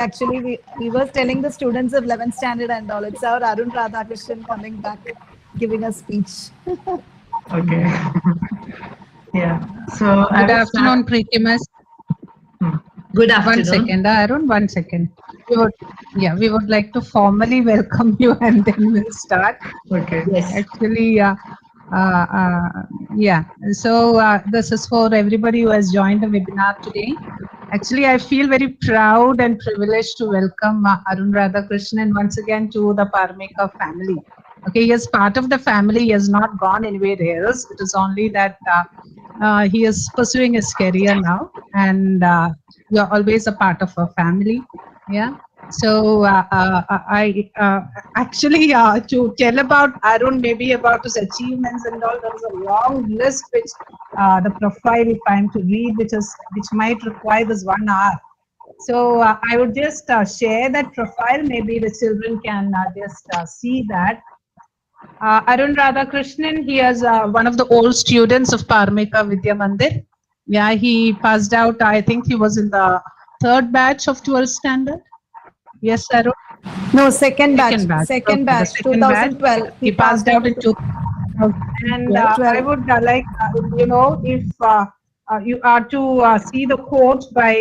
Actually, we were telling the students of 11th standard and all. It's our Arun Radhakrishnan coming back, giving a speech. Okay. Yeah. So good afternoon, Preetimas. Good afternoon. One second, Arun. 1 second. We would like to formally welcome you, and then we'll start. Okay. Yes. Actually, yeah. So this is for everybody who has joined the webinar today. Actually, I feel very proud and privileged to welcome Arun Radhakrishnan once again to the Paramekkavu family. Okay, he is part of the family. He has not gone anywhere else. It is only that he is pursuing his career now, and you are always a part of our family. Yeah. So I actually to tell about Arun, maybe about his achievements and all, there is a long list which the profile, if I am to read, which might require this 1 hour. So I would just share that profile. Maybe the children can just see that. Arun Radhakrishnan, he is one of the old students of Paramekkavu Vidya Mandir. Yeah, he passed out. I think he was in the 3rd batch of 12th standard. Yes, Arun? No, second batch. Okay, Batch, the second 2012. batch. He passed out in 2012. And I would like, you know, if you are to see the quote by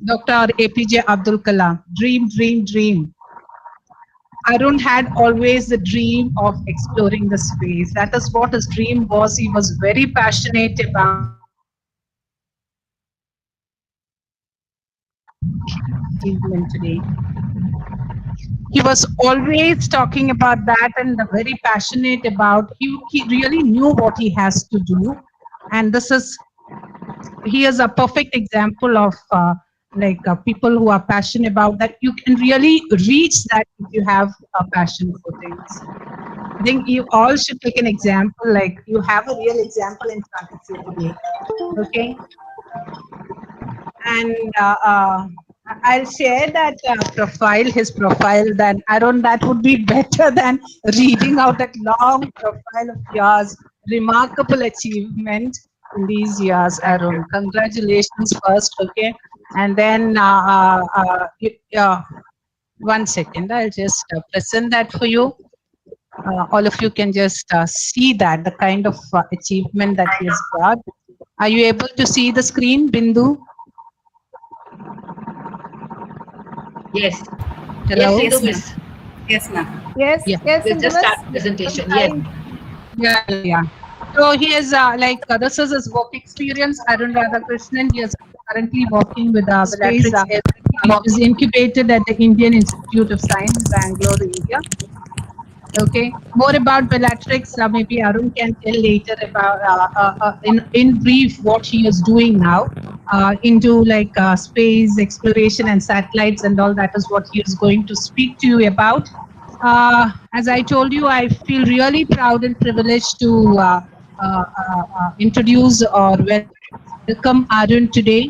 Dr. APJ Abdul Kalam, dream, dream, dream. Arun had always the dream of exploring the space. That is what his dream was. He was very passionate about achievement today. He was always talking about that and very passionate about. He really knew what he has to do, and he is a perfect example of people who are passionate about that. You can really reach that if you have a passion for things. I think you all should take an example, like you have a real example in front of you today. Okay. And I'll share that his profile. Then Arun, that would be better than reading out that long profile of yours. Remarkable achievement in these years, Arun. Congratulations first, okay? And then 1 second, I'll just present that for you. All of you can just see that, the kind of achievement that he has got. Are you able to see the screen, Bindu? Yes. Hello? Yes, miss. Yes, ma'am. Yes, Yeah. yes. We'll just start presentation. Yes. Yeah. So he is this is his work experience. Arun Radhakrishnan, he is currently working with Space, which is incubated at the Indian Institute of Science, Bangalore, India. Okay. More about Bellatrix, maybe Arun can tell later about in brief what he is doing now into space exploration and satellites and all. That is what he is going to speak to you about. As I told you, I feel really proud and privileged to introduce or welcome Arun today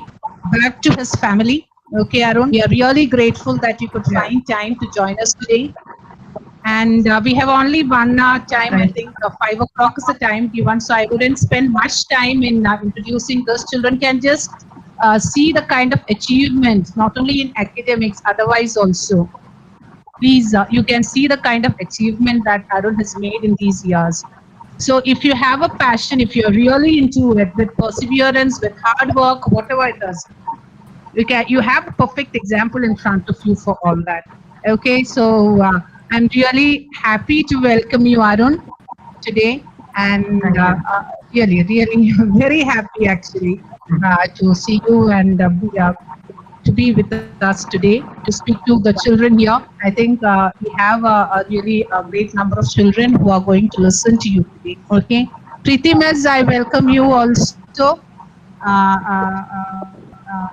back to his family. Okay, Arun, we are really grateful that you could find time to join us today. And we have only 1 hour time. I think 5 o'clock is the time given, so I wouldn't spend much time in introducing those. Children can just see the kind of achievement, not only in academics, otherwise also. Please, you can see the kind of achievement that Arun has made in these years. So if you have a passion, if you're really into it, with perseverance, with hard work, whatever it is, you have a perfect example in front of you for all that. Okay, so I'm really happy to welcome you, Arun, today, and really very happy actually to see you and to be with us today, to speak to the children here. I think we have a really great number of children who are going to listen to you today. Okay, Preetimas, I welcome you also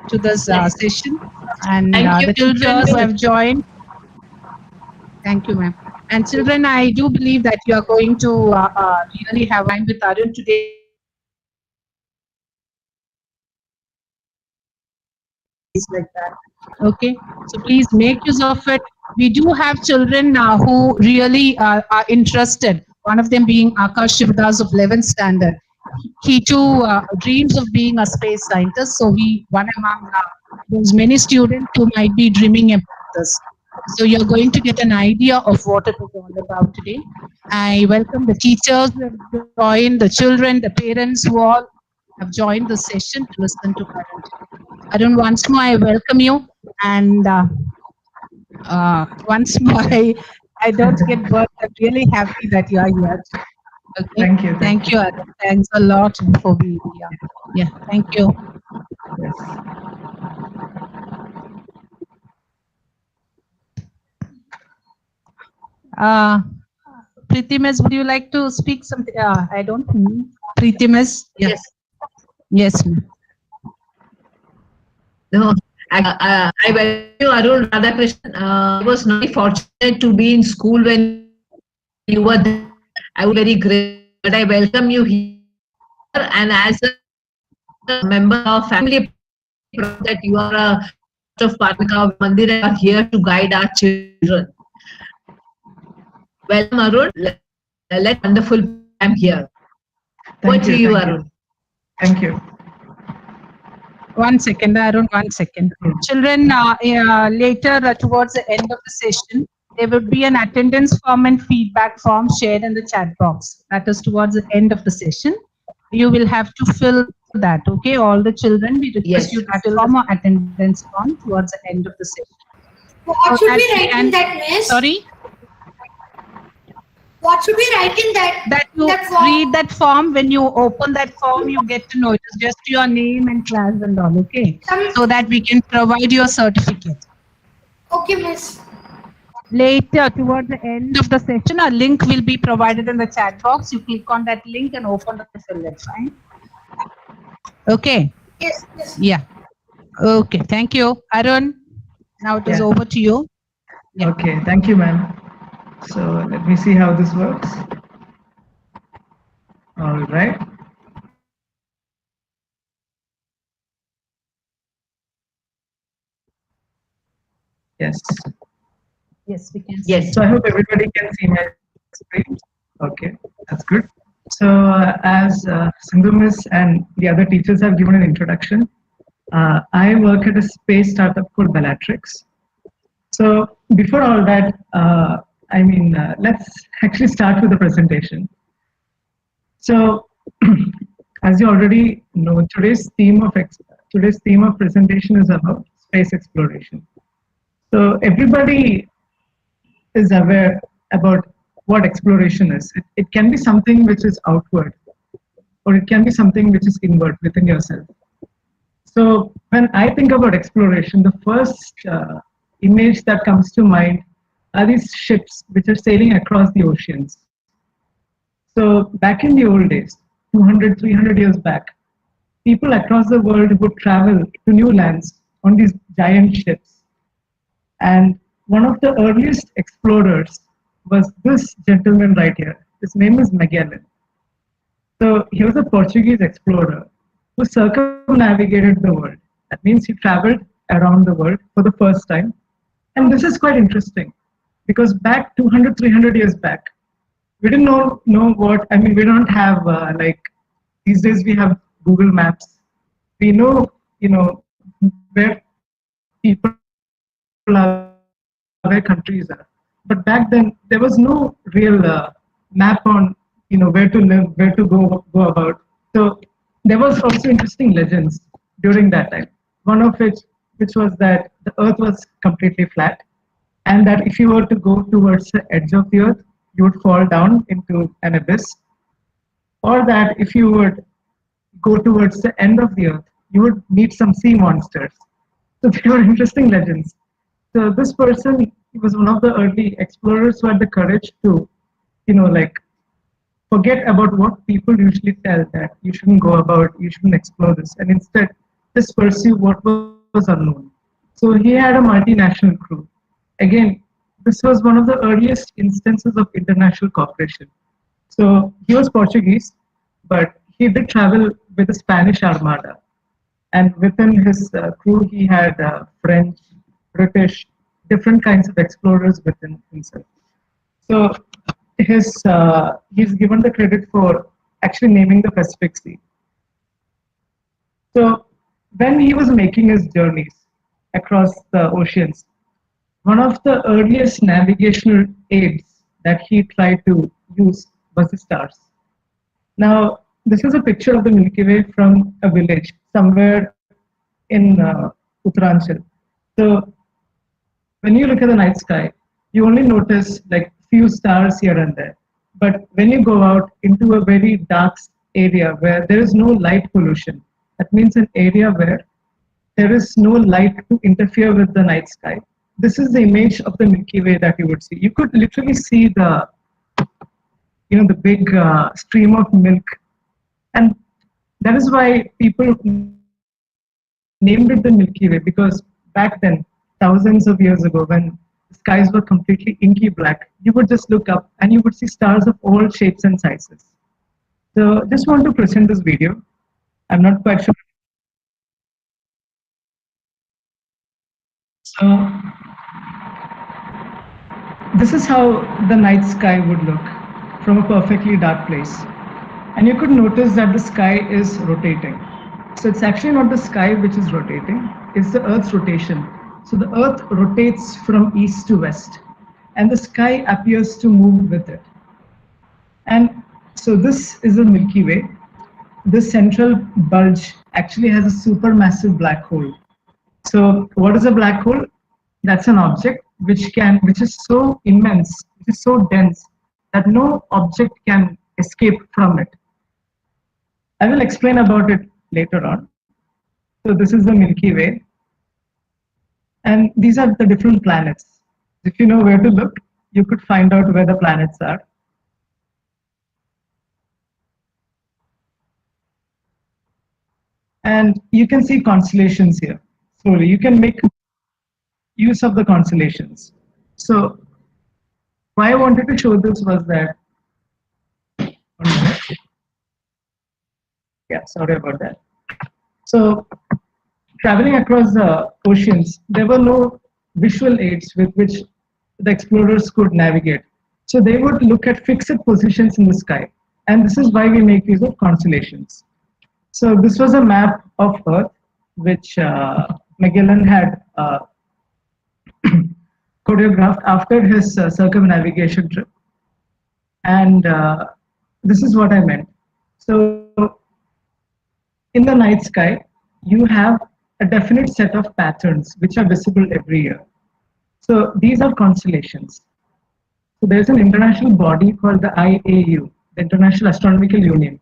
to this session, and the children who have joined. Thank you, ma'am. And children, I do believe that you are going to really have time with Arun today. Like that. Okay, so please make use of it. We do have children who really are interested. One of them being Akash Shivdas of 11th standard. he too dreams of being a space scientist. So he one among those many students who might be dreaming about this. So you're going to get an idea of what it is all about today. I welcome the teachers who have joined, the children, the parents who all have joined the session to listen to Arun. Arun, once more I welcome you, and once more I don't get bored. I'm really happy that you are here. Okay. Thank you. Thank you, Arun. Thanks a lot for being here. Yeah. Thank you. Yes. Preeti Miss, would you like to speak something? I don't know. Preeti Miss? Yeah. Yes. Yes, ma'am. No, I welcome you, Arun Radhakrishnan. I was not fortunate to be in school when you were there. I was very grateful, but I welcome you here, and as a member of family, that you are a part of Paramekkavu Mandir and are here to guide our children. Welcome, Arun. Let wonderful program here. Over Thank to you. you, Thank you. Arun. Thank you. 1 second, Arun, 1 second. Children, later towards the end of the session, there will be an attendance form and feedback form shared in the chat box. That is towards the end of the session. You will have to fill that, okay? All the children, we request Yes. you to fill form or attendance form towards the end of the session. What should we write in that, miss? Sorry? What should we write in that? That you form? read that form. When you open that form, you get to know it is just your name and class and all, okay? So that we can provide you a certificate. Okay, miss. Later, towards the end of the session, a link will be provided in the chat box. You click on that link and open the fill it, fine? Okay. Yes, yes. Yeah. Okay. Thank you. Arun, now it is Yeah. over to you. Yeah. Okay. Thank you, ma'am. So let me see how this works. All right. Yes. Yes, we can. Yes. So I hope everybody can see my screen. Okay, that's good. So as Sindhu Miss and the other teachers have given an introduction, I work at a space startup called Bellatrix. So before all that, let's actually start with the presentation. So as you already know, today's theme of presentation is about space exploration. So everybody is aware about what exploration is. It can be something which is outward, or it can be something which is inward within yourself. So when I think about exploration, the first image that comes to mind are these ships which are sailing across the oceans. So back in the old days, 200, 300 years back, people across the world would travel to new lands on these giant ships. And one of the earliest explorers was this gentleman right here. His name is Magellan. So he was a Portuguese explorer who circumnavigated the world. That means he traveled around the world for the first time. And this is quite interesting because back 200, 300 years back, we didn't know what, we don't have these days we have Google Maps. We know, where people are, where countries are. But back then, there was no real map on, where to live, where to go about. So there was also interesting legends during that time. One of which was that the Earth was completely flat, and that if you were to go towards the edge of the Earth, you would fall down into an abyss, or that if you would go towards the end of the Earth, you would meet some sea monsters. So they were interesting legends. So this person, he was one of the early explorers who had the courage to, forget about what people usually tell, that you shouldn't go about, you shouldn't explore this, and instead just pursue what was unknown. So he had a multinational crew. Again, this was one of the earliest instances of international cooperation. So he was Portuguese, but he did travel with the Spanish Armada. And within his crew, he had French, British, different kinds of explorers within himself. So he's given the credit for actually naming the Pacific Sea. So when he was making his journeys across the oceans, one of the earliest navigational aids that he tried to use was the stars. Now, this is a picture of the Milky Way from a village somewhere in Uttaranchal. So when you look at the night sky, you only notice like few stars here and there. But when you go out into a very dark area where there is no light pollution, that means an area where there is no light to interfere with the night sky. This is the image of the Milky Way that you would see. You could literally see the big stream of milk, and that is why people named it the Milky Way, because back then, thousands of years ago, when the skies were completely inky black, you would just look up and you would see stars of all shapes and sizes. So just want to present this video. I'm not quite sure. So this is how the night sky would look from a perfectly dark place. And you could notice that the sky is rotating. So it's actually not the sky which is rotating, it's the Earth's rotation. So the Earth rotates from east to west, and the sky appears to move with it. And so this is the Milky Way. This central bulge actually has a supermassive black hole. So what is a black hole? That's an object which is so immense, which is so dense that no object can escape from it. I will explain about it later on. So this is the Milky Way. And these are the different planets. If you know where to look, you could find out where the planets are. And you can see constellations here. Slowly, you can make use of the constellations. So why I wanted to show this was that, 1 minute. Yeah, sorry about that. So traveling across the oceans, there were no visual aids with which the explorers could navigate. So they would look at fixed positions in the sky. And this is why we make use of constellations. So this was a map of Earth, which Magellan had choreographed after his circumnavigation trip. And this is what I meant. So in the night sky, you have a definite set of patterns which are visible every year. So these are constellations. So there's an international body called the IAU, the International Astronomical Union,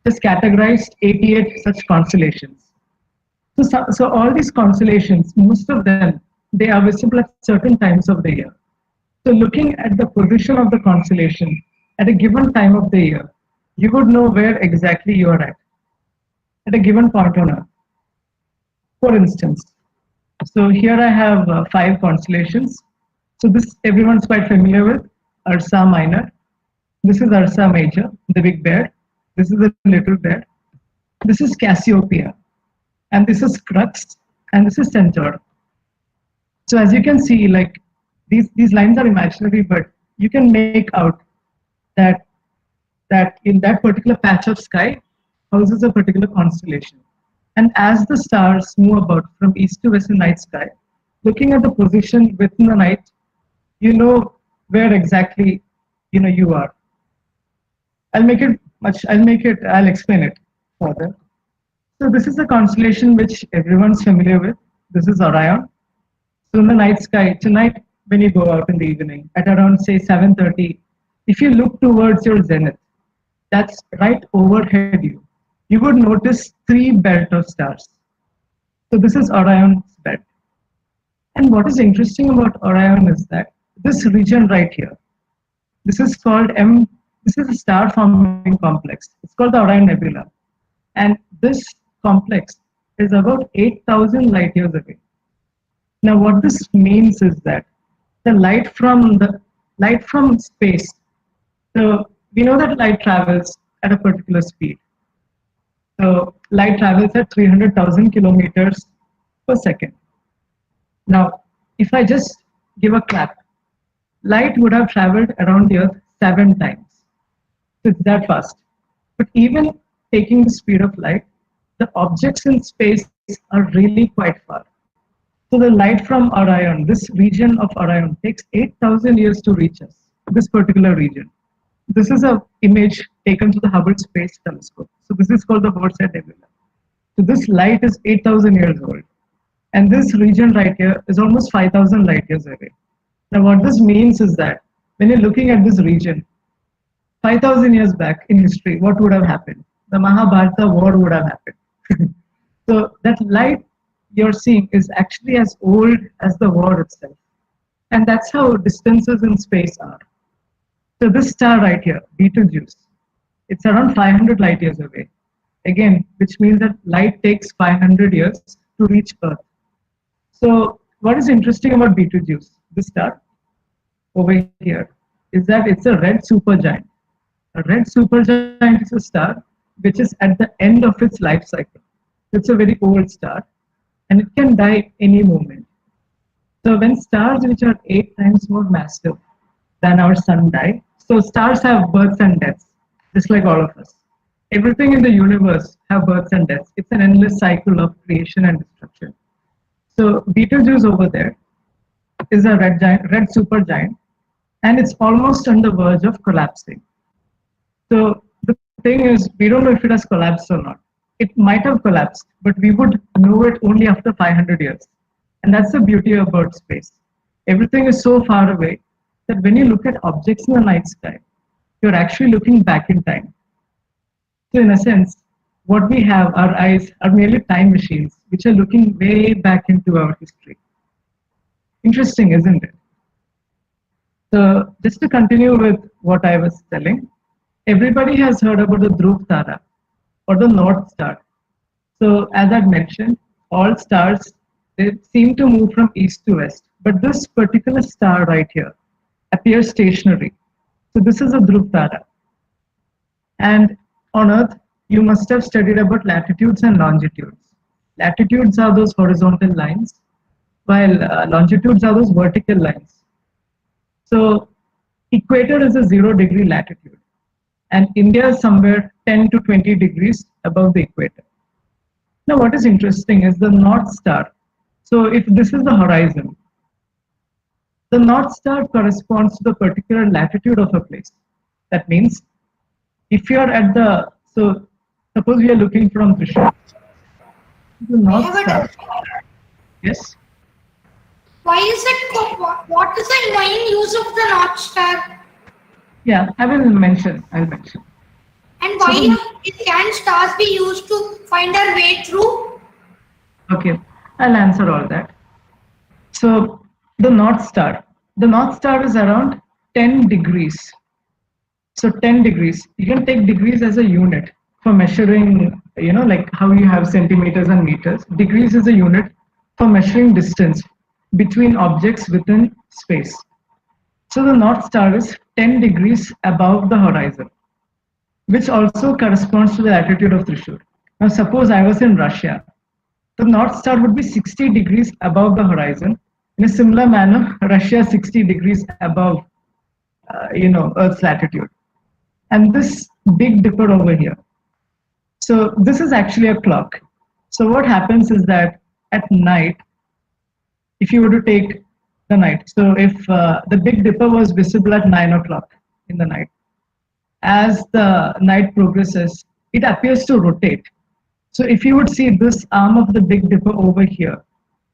has categorized 88 such constellations. So all these constellations, most of them, they are visible at certain times of the year. So looking at the position of the constellation at a given time of the year, you would know where exactly you are at a given point on Earth. For instance, so here I have 5 constellations. So this everyone's quite familiar with, Ursa Minor. This is Ursa Major, the big bear. This is the little bear. This is Cassiopeia. And this is Crux. And this is Centaur. So as you can see, like these lines are imaginary, but you can make out that in that particular patch of sky houses a particular constellation. And as the stars move about from east to west in night sky, looking at the position within the night, you know where exactly you are. I'll explain it further. So this is a constellation which everyone's familiar with. This is Orion. So in the night sky, tonight when you go out in the evening at around say 7:30, if you look towards your zenith, that's right overhead you would notice 3 belt of stars. So this is Orion's belt. And what is interesting about Orion is that this region right here, this is a star forming complex. It's called the Orion Nebula. And this complex is about 8,000 light years away. Now what this means is that the light from space, so we know that light travels at a particular speed. So light travels at 300,000 kilometers per second. Now, if I just give a clap, light would have traveled around the Earth 7 times. So it's that fast. But even taking the speed of light, the objects in space are really quite far. So the light from Orion, this region of Orion, takes 8,000 years to reach us, this particular region. This is an image taken through the Hubble Space Telescope. So this is called the Horsehead Nebula. So this light is 8,000 years old. And this region right here is almost 5,000 light years away. Now what this means is that when you're looking at this region, 5,000 years back in history, what would have happened? The Mahabharata war would have happened. So that light you're seeing is actually as old as the war itself. And that's how distances in space are. So this star right here, Betelgeuse, it's around 500 light years away. Again, which means that light takes 500 years to reach Earth. So what is interesting about Betelgeuse, this star over here, is that it's a red supergiant. A red supergiant is a star which is at the end of its life cycle. It's a very old star and it can die any moment. So when stars which are 8 times more massive than our sun die, so stars have births and deaths, just like all of us. Everything in the universe have births and deaths. It's an endless cycle of creation and destruction. So Betelgeuse over there is a red supergiant, and it's almost on the verge of collapsing. So the thing is, we don't know if it has collapsed or not. It might have collapsed, but we would know it only after 500 years. And that's the beauty about space. Everything is so far away that when you look at objects in the night sky, you're actually looking back in time. So in a sense, what we have, our eyes, are merely time machines, which are looking way back into our history. Interesting, isn't it? So just to continue with what I was telling, everybody has heard about the Dhruv Tara or the North Star. So as I'd mentioned, all stars, they seem to move from east to west, but this particular star right here appears stationary. So this is a Dhruv Tara. And on Earth, you must have studied about latitudes and longitudes. Latitudes are those horizontal lines, while longitudes are those vertical lines. So equator is a 0-degree latitude, and India is somewhere 10 to 20 degrees above the equator. Now what is interesting is the North Star. So if this is the horizon, the North Star corresponds to the particular latitude of a place. That means if you are at the, so suppose we are looking from Thrissur, the North Star, yes? Why is it? What is the main use of the North Star? Yeah, I'll mention. And why can stars be used to find our way through? Okay, I'll answer all that. So the North Star is around 10 degrees. So 10 degrees, you can take degrees as a unit for measuring, like how you have centimeters and meters. Degrees is a unit for measuring distance between objects within space. So the North Star is 10 degrees above the horizon, which also corresponds to the latitude of Thrissur. Now suppose I was in Russia, the North Star would be 60 degrees above the horizon. In a similar manner, Russia is 60 degrees above, Earth's latitude. And this Big Dipper over here. So this is actually a clock. So what happens is that at night, if you were to take the night, so if the Big Dipper was visible at 9 o'clock in the night, as the night progresses, it appears to rotate. So if you would see this arm of the Big Dipper over here,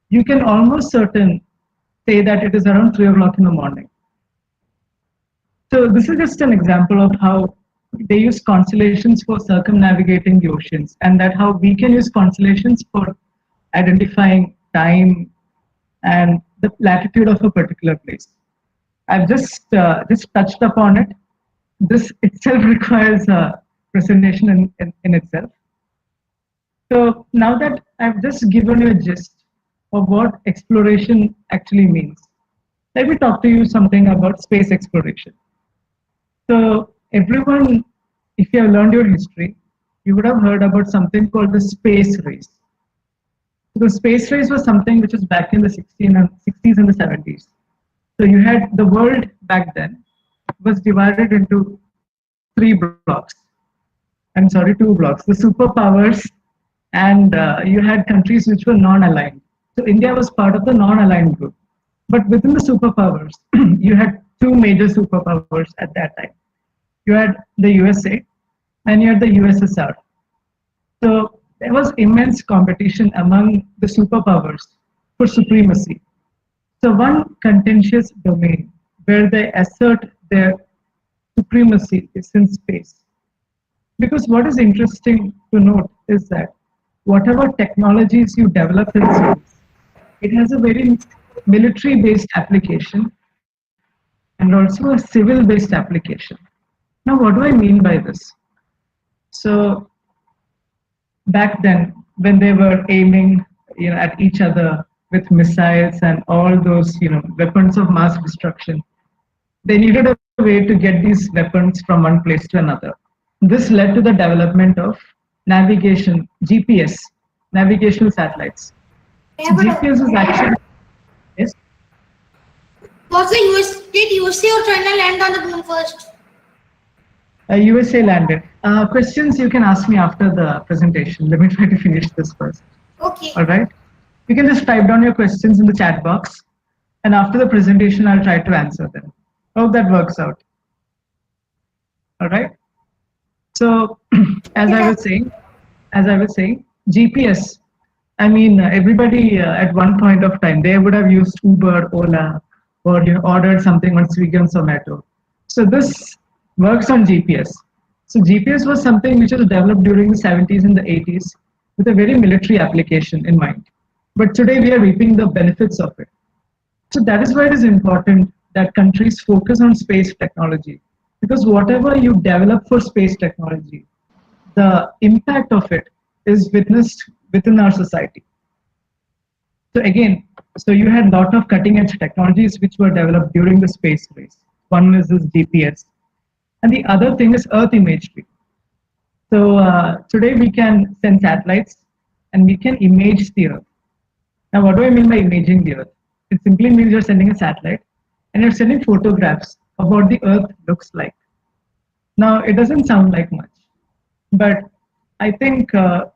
you can almost say that it is around 3 o'clock in the morning. So this is just an example of how they use constellations for circumnavigating the oceans, and that how we can use constellations for identifying time and the latitude of a particular place. I've just touched upon it. This itself requires a presentation in itself. So now that I've just given you a gist of what exploration actually means, let me talk to you something about space exploration. So everyone, if you have learned your history, you would have heard about something called the space race. So the space race was something which was back in the 60s and the 70s. So you had the world back then was divided into 3 blocks. I'm sorry, two blocks, the superpowers, and you had countries which were non-aligned. So India was part of the non-aligned group. But within the superpowers, you had two major superpowers at that time. You had the USA and you had the USSR. So there was immense competition among the superpowers for supremacy. So one contentious domain where they assert their supremacy is in space. Because what is interesting to note is that whatever technologies you develop in space, it has a very military-based application and also a civil-based application. Now, what do I mean by this? So back then, when they were aiming, at each other with missiles and all those, weapons of mass destruction, they needed a way to get these weapons from one place to another. This led to the development of navigation, GPS, navigational satellites. Yeah, but GPS is actually, yes, was the did USA or China land on the moon first? USA landed. Questions you can ask me after the presentation. Let me try to finish this first. Okay. All right. You can just type down your questions in the chat box, and after the presentation, I'll try to answer them. Hope that works out. All right. So, as I was saying, GPS. I mean, everybody at one point of time they would have used Uber, Ola, or ordered something on Swiggy and Zomato. So this works on GPS. So GPS was something which was developed during the 70s and the 80s with a very military application in mind. But today we are reaping the benefits of it. So that is why it is important that countries focus on space technology, because whatever you develop for space technology, the impact of it is witnessed within our society. So again, so you had a lot of cutting edge technologies which were developed during the space race. One is this GPS, and the other thing is Earth imagery. So today we can send satellites and we can image the Earth. Now, what do I mean by imaging the Earth? It simply means you're sending a satellite and you're sending photographs of what the Earth looks like. Now, it doesn't sound like much, but I think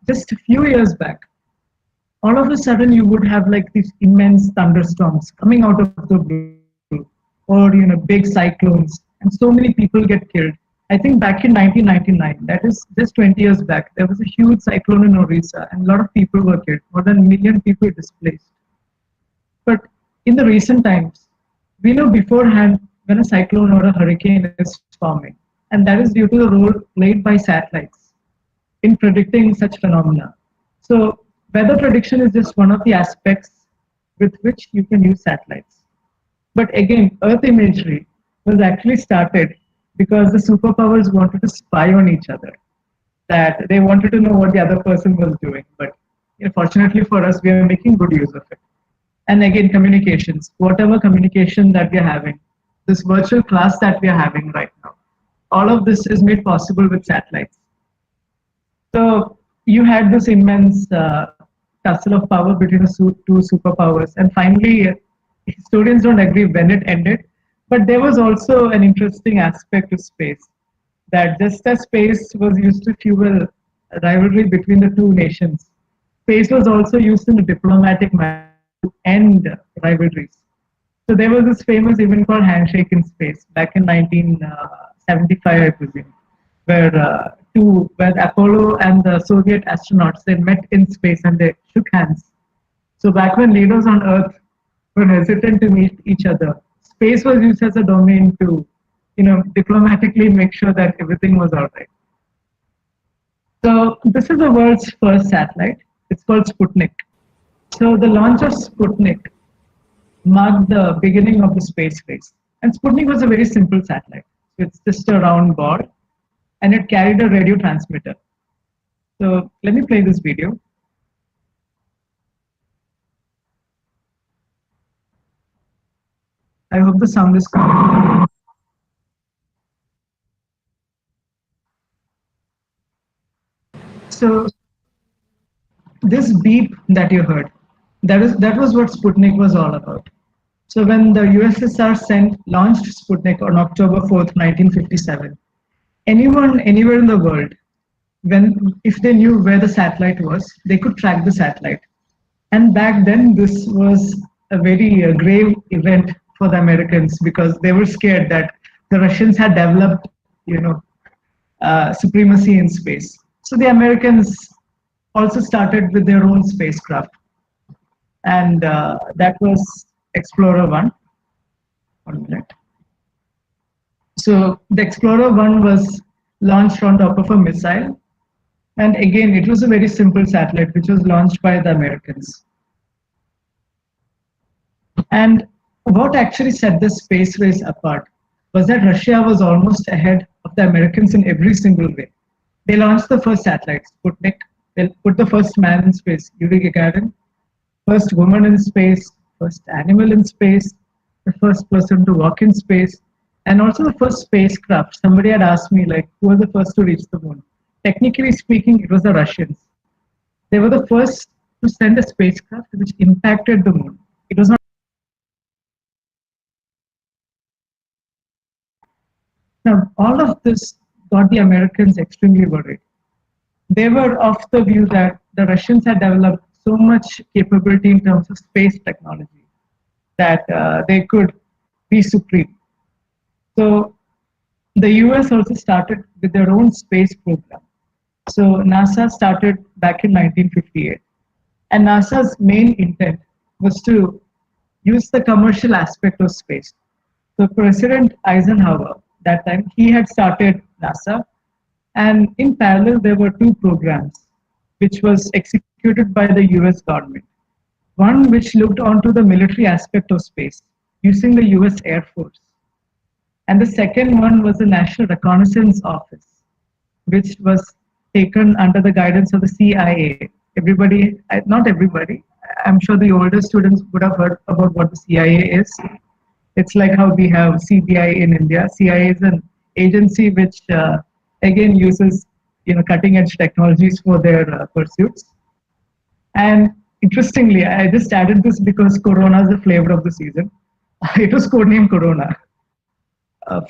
just a few years back, all of a sudden you would have like these immense thunderstorms coming out of the blue, or big cyclones, and so many people get killed. I think back in 1999, that is just 20 years back, there was a huge cyclone in Orissa and a lot of people were killed, more than 1 million people displaced. But in the recent times, we know beforehand when a cyclone or a hurricane is forming, and that is due to the role played by satellites in predicting such phenomena. So weather prediction is just one of the aspects with which you can use satellites. But again, Earth imagery was actually started because the superpowers wanted to spy on each other, that they wanted to know what the other person was doing. But fortunately for us, we are making good use of it. And again, communications, whatever communication that we are having, this virtual class that we are having right now, all of this is made possible with satellites. So you had this immense tussle of power between the two superpowers, and finally, historians don't agree when it ended. But there was also an interesting aspect to space, that just as space was used to fuel rivalry between the two nations, space was also used in a diplomatic manner to end rivalries. So there was this famous event called Handshake in Space back in 1975, I presume, where Apollo and the Soviet astronauts, they met in space and they shook hands. So back when leaders on Earth were hesitant to meet each other, space was used as a domain to, diplomatically make sure that everything was all right. So this is the world's first satellite. It's called Sputnik. So the launch of Sputnik marked the beginning of the space race. And Sputnik was a very simple satellite. It's just a round ball, and it carried a radio transmitter. So let me play this video. I hope the sound is coming. So this beep that you heard, that was what Sputnik was all about. So when the USSR launched Sputnik on October 4th, 1957, anyone anywhere in the world if they knew where the satellite was, they could track the satellite. And back then, this was a very grave event for the Americans because they were scared that the Russians had developed, supremacy in space. So the Americans also started with their own spacecraft, and that was Explorer 1. 1 minute. So the Explorer 1 was launched on top of a missile. And again, it was a very simple satellite which was launched by the Americans. And what actually set the space race apart was that Russia was almost ahead of the Americans in every single way. They launched the first satellite, Sputnik. They put the first man in space, Yuri Gagarin, first woman in space, first animal in space, the first person to walk in space, and also the first spacecraft. Somebody had asked me, like, who was the first to reach the moon? Technically speaking, it was the Russians. They were the first to send a spacecraft which impacted the moon. It was not. Now, all of this got the Americans extremely worried. They were of the view that the Russians had developed so much capability in terms of space technology that they could be supreme. So the US also started with their own space program. So NASA started back in 1958. And NASA's main intent was to use the commercial aspect of space. So President Eisenhower, that time, he had started NASA. And in parallel, there were two programs which was executed by the US government. One which looked onto the military aspect of space using the US Air Force. And the second one was the National Reconnaissance Office, which was taken under the guidance of the CIA. Everybody, not everybody, I'm sure the older students would have heard about what the CIA is. It's like how we have CBI in India. CIA is an agency which again uses cutting edge technologies for their pursuits. And interestingly, I just added this because Corona is the flavor of the season. It was codenamed Corona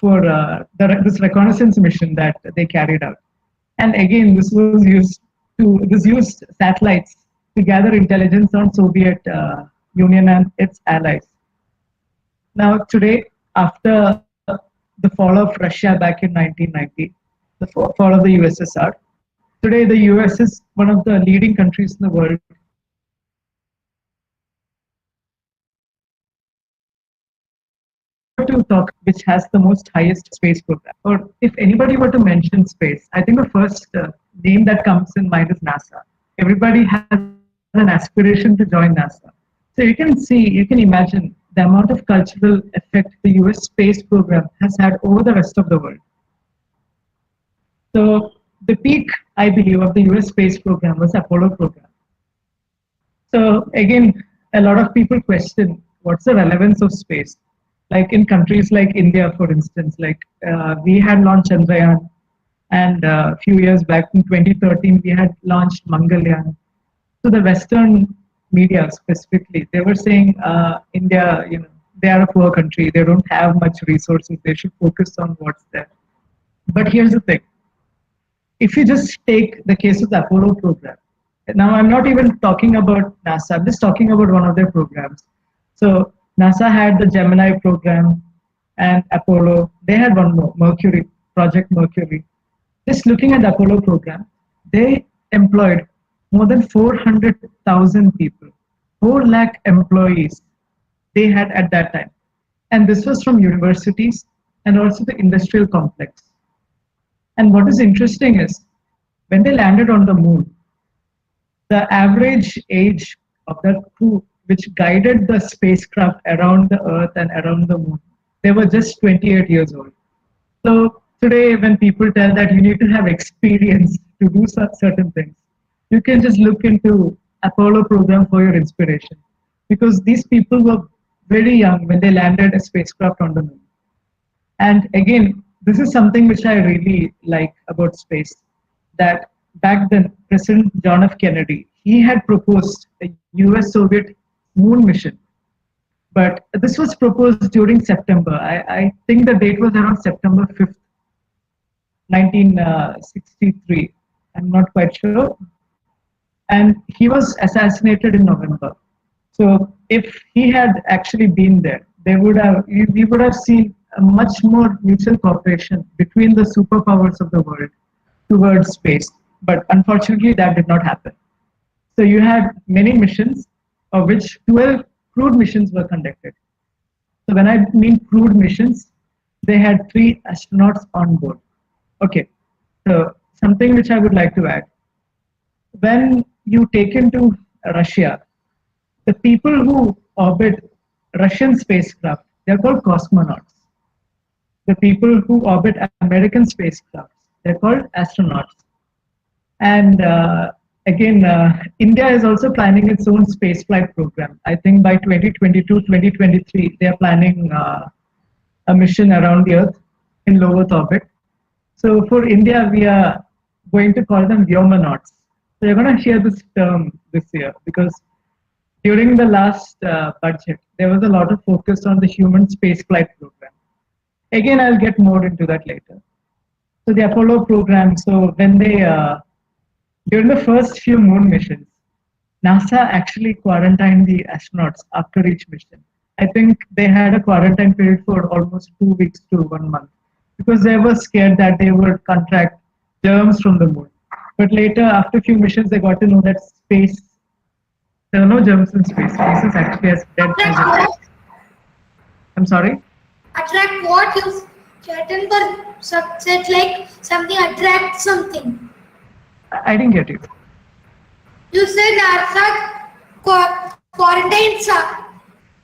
for this reconnaissance mission that they carried out. And again, this used satellites to gather intelligence on Soviet Union and its allies. Now today, after the fall of Russia back in 1990, the fall of the USSR, today the US is one of the leading countries in the world to talk which has the most highest space program. Or if anybody were to mention space, I think the first name that comes in mind is NASA. Everybody has an aspiration to join NASA. So you can imagine the amount of cultural effect the US space program has had over the rest of the world. So the peak, I believe, of the US space program was Apollo program. So again, a lot of people question what's the relevance of space. Like in countries like India, for instance, we had launched Chandrayaan, and a few years back in 2013, we had launched Mangalyaan. So the Western media specifically, they were saying India, they are a poor country, they don't have much resources, they should focus on what's there. But here's the thing. If you just take the case of the Apollo program, now I'm not even talking about NASA, I'm just talking about one of their programs. So NASA had the Gemini program and Apollo. They had one more, Mercury, Project Mercury. Just looking at the Apollo program, they employed more than 400,000 people, 4 lakh employees they had at that time. And this was from universities and also the industrial complex. And what is interesting is when they landed on the moon, the average age of the crew which guided the spacecraft around the Earth and around the moon, they were just 28 years old. So today, when people tell that you need to have experience to do certain things, you can just look into Apollo program for your inspiration. Because these people were very young when they landed a spacecraft on the moon. And again, this is something which I really like about space, that back then, President John F. Kennedy, he had proposed a US-Soviet moon mission. But this was proposed during September. I think the date was around September 5th, 1963. I'm not quite sure. And he was assassinated in November. So if he had actually been there, we would have seen a much more mutual cooperation between the superpowers of the world towards space. But unfortunately, that did not happen. So you had many missions, of which 12 crewed missions were conducted. So when I mean crewed missions, they had 3 astronauts on board. Okay, so something which I would like to add. When you take into Russia, the people who orbit Russian spacecraft, they're called cosmonauts. The people who orbit American spacecraft, they're called astronauts. And again, India is also planning its own spaceflight program. I think by 2022, 2023, they are planning a mission around the Earth in low Earth orbit. So for India, we are going to call them Vyomanauts. So you're going to hear this term this year because during the last budget, there was a lot of focus on the human spaceflight program. Again, I'll get more into that later. So the Apollo program, so when they, during the first few moon missions, NASA actually quarantined the astronauts after each mission. I think they had a quarantine period for almost 2 weeks to 1 month because they were scared that they would contract germs from the moon. But later, after a few missions, they got to know that space, there are no germs in space. Space is actually as dead as it is. I'm sorry? Attract what? You certain for said like something attract something. I didn't get it. You said NASA quarantined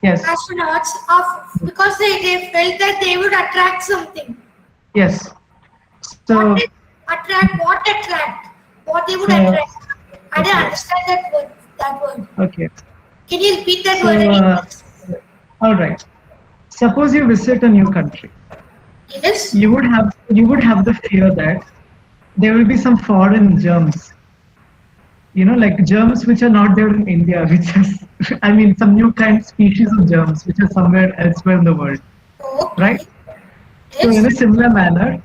Yes. astronauts because they felt that they would attract something. Yes. So, What attract? What they would So, attract? I didn't okay. understand that word. okay. Can you repeat that So, word again? all right. Suppose you visit a new country. Yes. You would have the fear that there will be some foreign germs. You know, like germs which are not there in India, which is, I mean, some new kind species of germs which are somewhere elsewhere in the world, Okay. right? So, in a similar manner,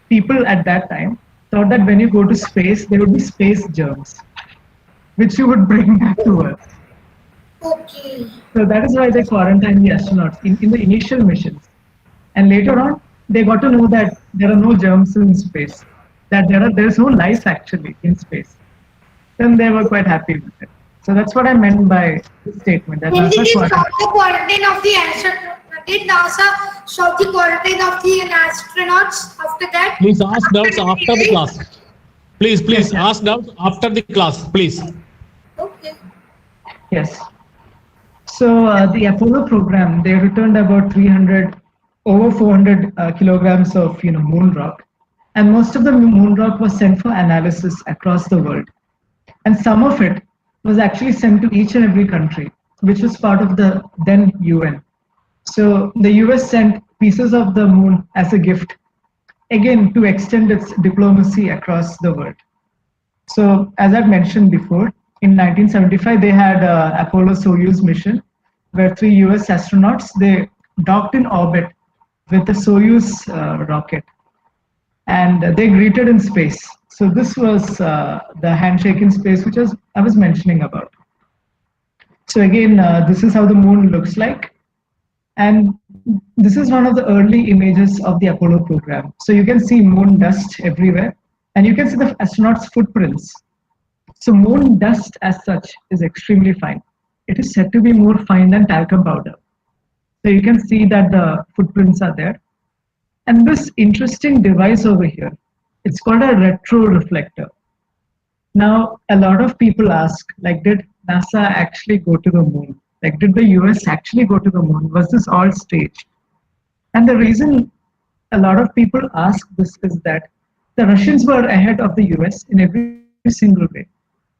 people at that time thought that when you go to space, there would be space germs, which you would bring back to Earth. Okay. So that is why they quarantined the astronauts in the initial missions. And later on, they got to know that there are no germs in space, that there's no life actually in space. Then they were quite happy with it. So that's what I meant by this statement. That When did NASA they stop quarantined. the quarantine of the astronauts? Did NASA stop the quarantine of the astronauts after that? Please ask doubts after the class. Please ask doubts after the class, please. Okay. Yes. So the Apollo program, they returned about over 400 kilograms of moon rock, and most of the moon rock was sent for analysis across the world, and some of it was actually sent to each and every country, which was part of the then UN. So the US sent pieces of the moon as a gift, again to extend its diplomacy across the world. So as I've mentioned before, in 1975 they had Apollo Soyuz mission, where 3 US astronauts, they docked in orbit with the Soyuz rocket, and they greeted in space. So this was the handshake in space, which I was mentioning about. So again, this is how the moon looks like. And this is one of the early images of the Apollo program. So you can see moon dust everywhere, and you can see the astronauts' footprints. So moon dust as such is extremely fine. It is said to be more fine than talcum powder. So you can see that the footprints are there. And this interesting device over here, it's called a retroreflector. Now, a lot of people ask, like, did NASA actually go to the moon? Like, did the US actually go to the moon? Was this all staged? And the reason a lot of people ask this is that the Russians were ahead of the US in every single way.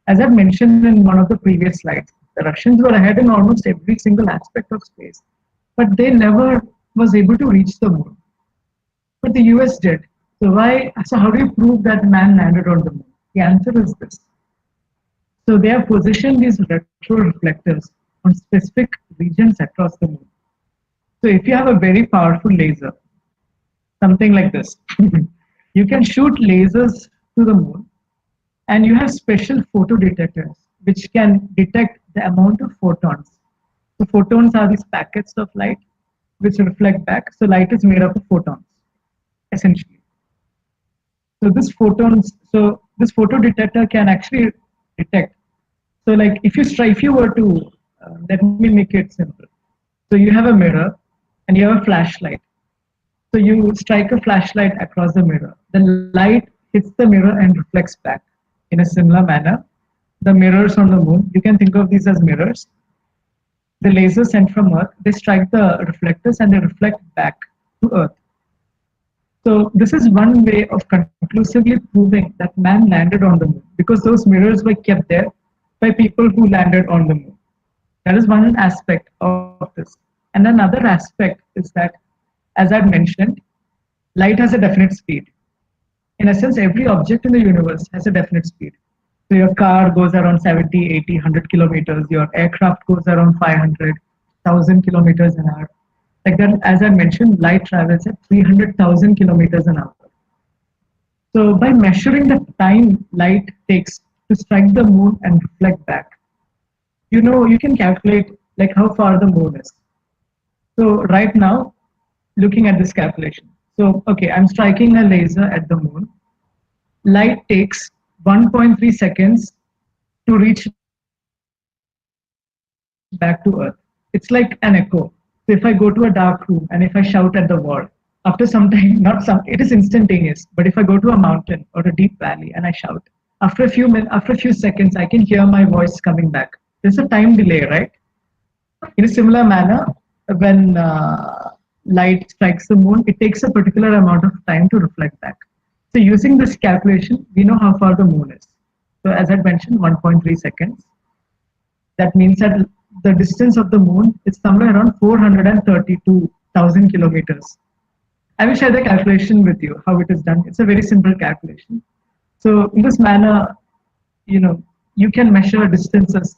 As I've mentioned in one of the previous slides, the Russians were ahead in almost every single aspect of space, but they never was able to reach the moon. But the US did. So how do you prove that man landed on the moon? The answer is this. So they have positioned these retroreflectors on specific regions across the moon. So if you have a very powerful laser, something like this, you can shoot lasers to the moon And you have special photo detectors which can detect the amount of photons. So photons are these packets of light which reflect back. So light is made up of photons, essentially. So this photo detector can actually detect. So like if you were to, let me make it simple. So you have a mirror and you have a flashlight. So you strike a flashlight across the mirror. The light hits the mirror and reflects back in a similar manner. The mirrors on the moon, you can think of these as mirrors. The lasers sent from Earth, they strike the reflectors and they reflect back to Earth. So this is one way of conclusively proving that man landed on the moon because those mirrors were kept there by people who landed on the moon. That is one aspect of this. And another aspect is that, as I've mentioned, light has a definite speed. In a sense, every object in the universe has a definite speed. So your car goes around 70, 80, 100 kilometers. Your aircraft goes around 500,000 kilometers an hour. Like that, as I mentioned, light travels at 300,000 kilometers an hour. So by measuring the time light takes to strike the moon and reflect back, you can calculate like how far the moon is. So right now, looking at this calculation. So, okay, I'm striking a laser at the moon. Light takes 1.3 seconds to reach back to Earth. It's like an echo. So if I go to a dark room and if I shout at the wall, after some time, it is instantaneous. But if I go to a mountain or a deep valley and I shout, after a few seconds, I can hear my voice coming back. There's a time delay, right? In a similar manner, when light strikes the moon, it takes a particular amount of time to reflect back. So using this calculation, we know how far the moon is. So as I mentioned, 1.3 seconds. That means that the distance of the moon is somewhere around 432,000 kilometers. I will share the calculation with you, how it is done. It's a very simple calculation. So in this manner, you can measure distances.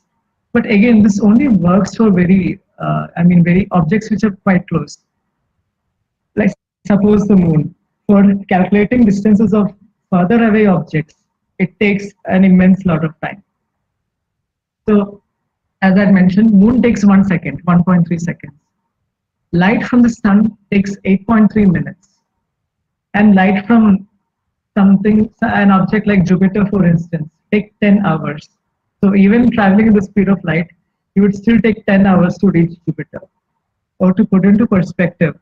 But again, this only works for very objects which are quite close. Like suppose the moon. For calculating distances of further away objects, it takes an immense lot of time. So as I mentioned, moon takes 1 second, 1.3 seconds. Light from the sun takes 8.3 minutes. And light from an object like Jupiter, for instance, take 10 hours. So even traveling at the speed of light, you would still take 10 hours to reach Jupiter. Or to put into perspective,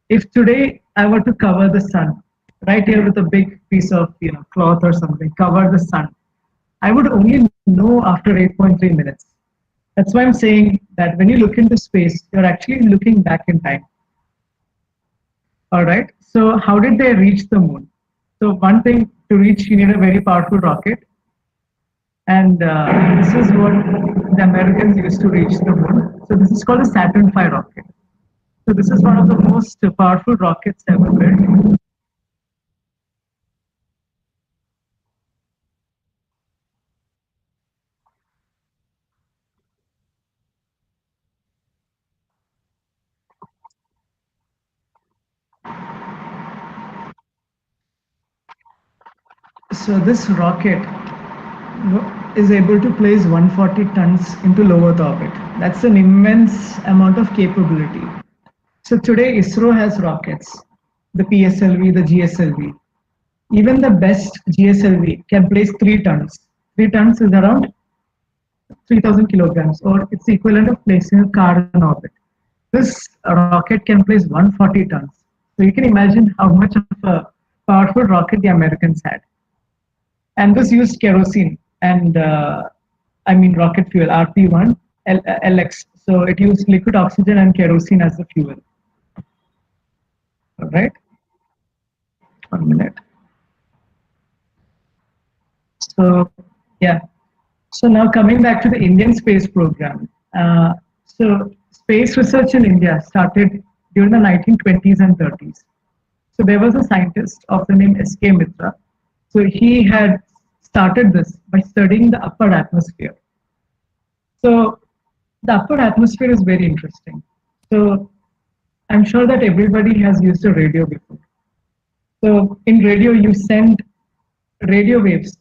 if today I were to cover the sun, right here with a big piece of cloth or something, cover the sun, I would only know after 8.3 minutes. That's why I'm saying that when you look into space, you're actually looking back in time. All right. So how did they reach the moon? So one thing, to reach, you need a very powerful rocket. And this is what the Americans used to reach the moon. So this is called a Saturn V rocket. So this is one of the most powerful rockets ever built. So this rocket is able to place 140 tons into low Earth orbit. That's an immense amount of capability. So today ISRO has rockets, the PSLV, the GSLV. Even the best GSLV can place 3 tons. 3 tons is around 3,000 kilograms, or it's the equivalent of placing a car in orbit. This rocket can place 140 tons. So you can imagine how much of a powerful rocket the Americans had. And this used kerosene and rocket fuel, RP1 LX. So it used liquid oxygen and kerosene as the fuel. All right. 1 minute. So yeah. So now coming back to the Indian space program. So space research in India started during the 1920s and 30s. So there was a scientist of the name S.K. Mitra. So he had started this by studying the upper atmosphere. So the upper atmosphere is very interesting. So I'm sure that everybody has used a radio before. So in radio, you send radio waves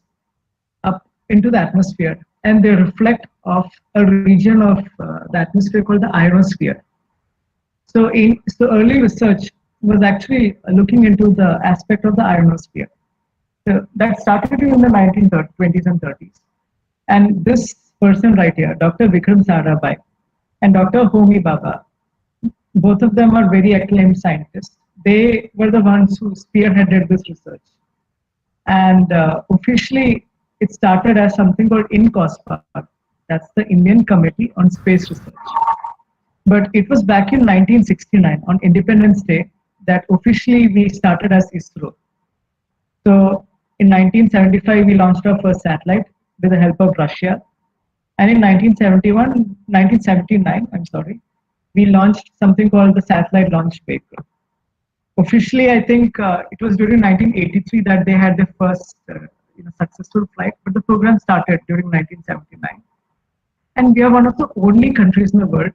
into the atmosphere, and they reflect off a region of the atmosphere called the ionosphere. So early research was actually looking into the aspect of the ionosphere. So that started in the 1920s and 30s. And this person right here, Dr. Vikram Sarabhai and Dr. Homi Bhabha, both of them are very acclaimed scientists. They were the ones who spearheaded this research. And officially, it started as something called INCOSPA. That's the Indian Committee on Space Research. But it was back in 1969, on Independence Day, that officially we started as ISRO. So in 1975, we launched our first satellite with the help of Russia. And in 1979, we launched something called the Satellite Launch Vehicle. Officially, I think it was during 1983 that they had their first successful flight, but the program started during 1979. And we are one of the only countries in the world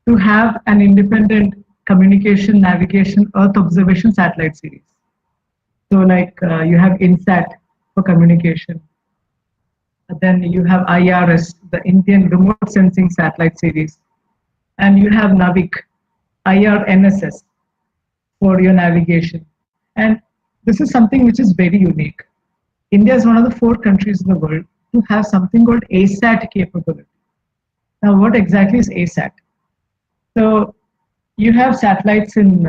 to have an independent communication, navigation, Earth observation satellite series. So like you have INSAT for communication. Then you have IRS, the Indian Remote Sensing Satellite Series. And you have NAVIC, IRNSS for your navigation. And this is something which is very unique. India is one of the 4 countries in the world to have something called ASAT capability. Now, what exactly is ASAT? So you have satellites in,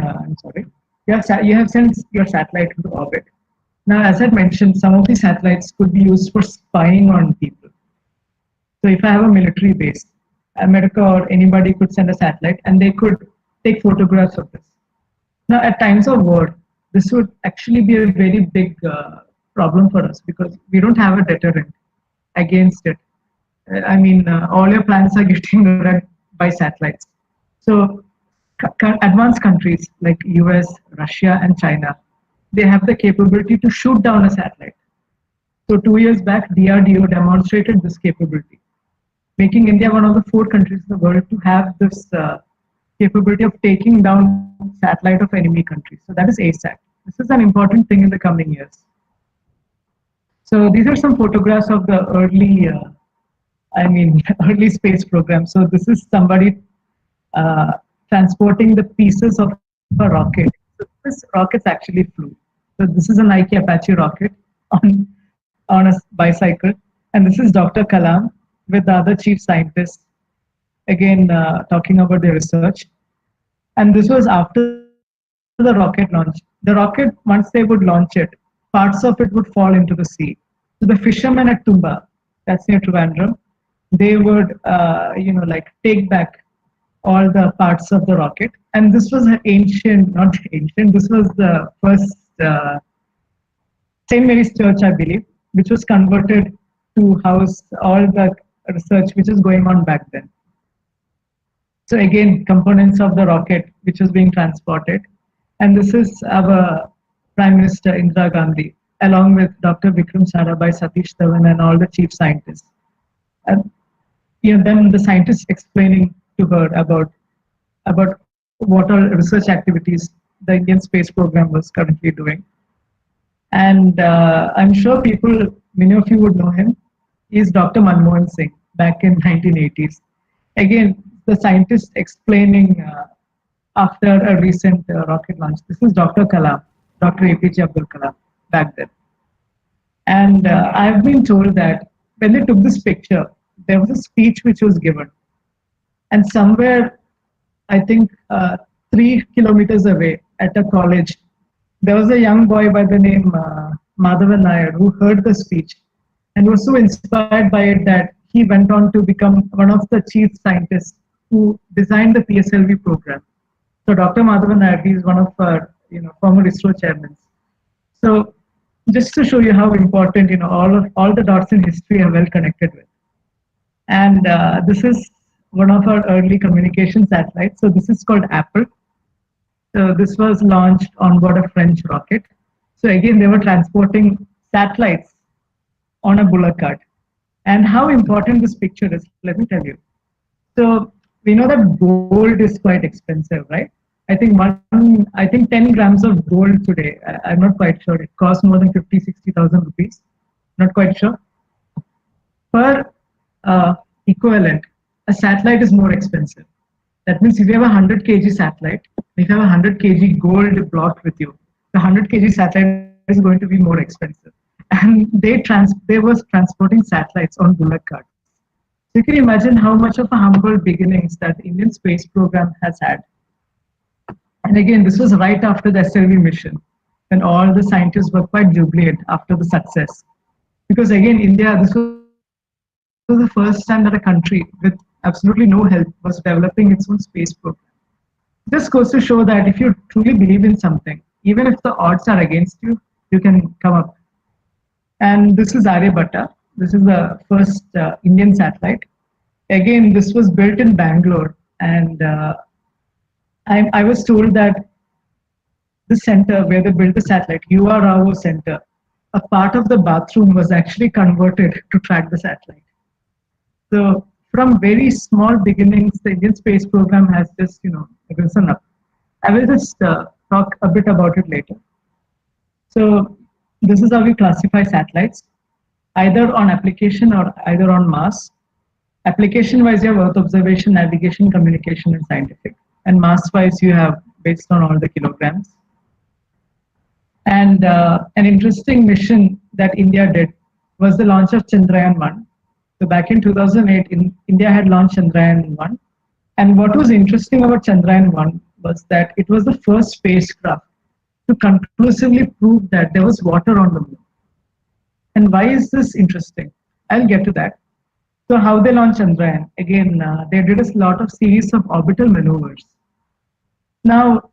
you have sent your satellite into orbit. Now, as I mentioned, some of these satellites could be used for spying on people. So if I have a military base, America or anybody could send a satellite and they could take photographs of this. Now, at times of war, this would actually be a very big problem for us because we don't have a deterrent against it. I mean, all your plans are getting read by satellites. So advanced countries like US, Russia, and China, they have the capability to shoot down a satellite. So 2 years back, DRDO demonstrated this capability, making India one of the 4 countries in the world to have this capability of taking down satellite of enemy countries. So that is ASAT. This is an important thing in the coming years. So these are some photographs of the early, early space program. So this is somebody transporting the pieces of a rocket. So this rockets actually flew. So this is a Nike Apache rocket on a bicycle. And this is Dr. Kalam with the other chief scientists, again talking about their research. And this was after the rocket launch. The rocket, once they would launch it, parts of it would fall into the sea. So the fishermen at Tumba, that's near Trivandrum, they would, take back all the parts of the rocket. And this was not ancient, this was the first St. Mary's Church, I believe, which was converted to house all the research which is going on back then. So again, components of the rocket which was being transported. And this is our Prime Minister Indira Gandhi, along with Dr. Vikram Sarabhai, Satish Dhawan, and all the chief scientists. And then the scientists explaining to her about what all research activities the Indian space program was currently doing. And I'm sure many of you would know him. He's Dr. Manmohan Singh back in 1980s. Again, the scientist explaining after a recent rocket launch. This is Dr. Kalam, Dr. APJ Abdul Kalam back then. And I've been told that when they took this picture, there was a speech which was given. And somewhere, I think 3 kilometers away at a college, there was a young boy by the name Madhavan Nair who heard the speech and was so inspired by it that he went on to become one of the chief scientists who designed the PSLV program. So Dr. Madhavan Nair, he is one of our former ISRO chairmen. So just to show you how important all the dots in history are well connected with. And this is one of our early communication satellites. So this is called ATAL. So this was launched on board a French rocket. So again, they were transporting satellites on a bullock cart. And how important this picture is, let me tell you. So we know that gold is quite expensive, right? I think 10 grams of gold today, I'm not quite sure, it costs more than 50,000-60,000 rupees. Not quite sure. per equivalent, a satellite is more expensive. That means if you have a 100 kg satellite, if you have a 100 kg gold block with you, the 100 kg satellite is going to be more expensive. And they was transporting satellites on bullock carts. So you can imagine how much of a humble beginnings that the Indian space program has had. And again, this was right after the SLV mission, when all the scientists were quite jubilant after the success. Because again, India, this was the first time that a country with absolutely no help was developing its own space program. This goes to show that if you truly believe in something, even if the odds are against you, you can come up. And this is Aryabhatta. This is the first Indian satellite. Again, this was built in Bangalore, and I was told that the center where they built the satellite, UR Rao Center, a part of the bathroom was actually converted to track the satellite. So from very small beginnings, the Indian space program has just, risen up. I will just talk a bit about it later. So this is how we classify satellites, either on application or either on mass. Application-wise, you have Earth observation, navigation, communication, and scientific. And mass-wise, you have based on all the kilograms. And an interesting mission that India did was the launch of Chandrayaan-1. So back in 2008, India had launched Chandrayaan-1. And what was interesting about Chandrayaan-1 was that it was the first spacecraft to conclusively prove that there was water on the moon. And why is this interesting? I'll get to that. So how they launched Chandrayaan? Again, they did a lot of series of orbital maneuvers. Now,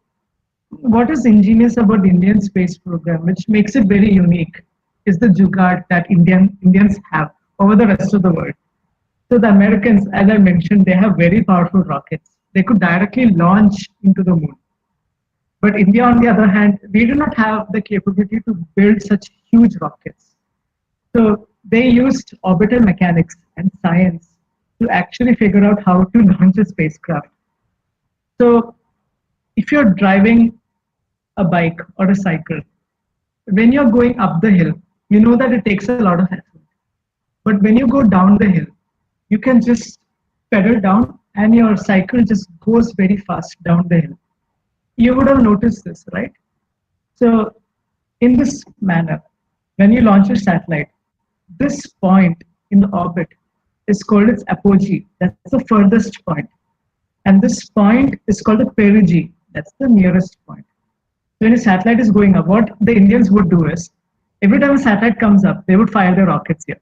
what is ingenious about the Indian space program, which makes it very unique, is the jugaad that Indians have over the rest of the world. So the Americans, as I mentioned, they have very powerful rockets. They could directly launch into the moon. But India, on the other hand, we do not have the capability to build such huge rockets. So they used orbital mechanics and science to actually figure out how to launch a spacecraft. So if you're driving a bike or a cycle, when you're going up the hill, you know that it takes a lot of effort. But when you go down the hill, you can just pedal down and your cycle just goes very fast down the hill. You would have noticed this, right? So in this manner, when you launch a satellite, this point in the orbit is called its apogee. That's the furthest point. And this point is called the perigee. That's the nearest point. So when a satellite is going up, what the Indians would do is, every time a satellite comes up, they would fire their rockets here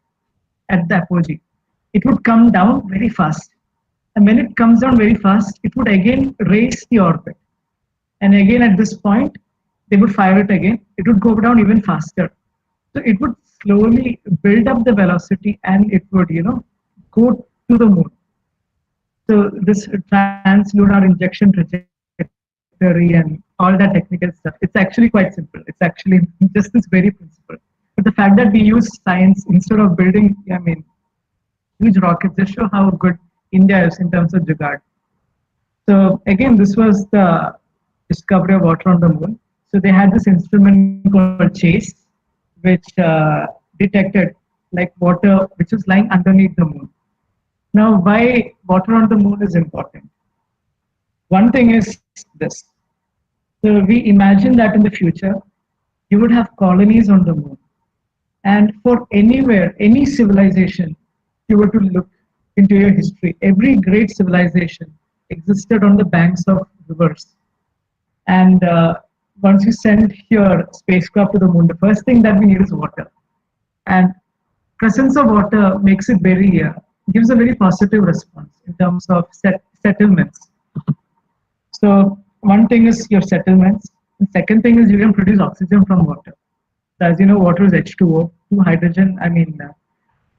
at the apogee. It would come down very fast. And when it comes down very fast, it would again raise the orbit. And again at this point, they would fire it again. It would go down even faster. So it would slowly build up the velocity and it would, go to the moon. So this translunar injection trajectory and all that technical stuff, it's actually quite simple. It's actually just this very principle. But the fact that we use science instead of building, huge rockets just show how good India is in terms of jugaad. So again, this was the discovery of water on the moon. So they had this instrument called CHASE, which detected like water which is lying underneath the moon. Now, why water on the moon is important? One thing is this. So we imagine that in the future, you would have colonies on the moon. And for anywhere, any civilization, you were to look into your history, every great civilization existed on the banks of rivers. And once you send your spacecraft to the moon, the first thing that we need is water. And presence of water makes it very, gives a very positive response in terms of settlements. So one thing is your settlements. The second thing is you can produce oxygen from water. So as you know, water is H2O, hydrogen and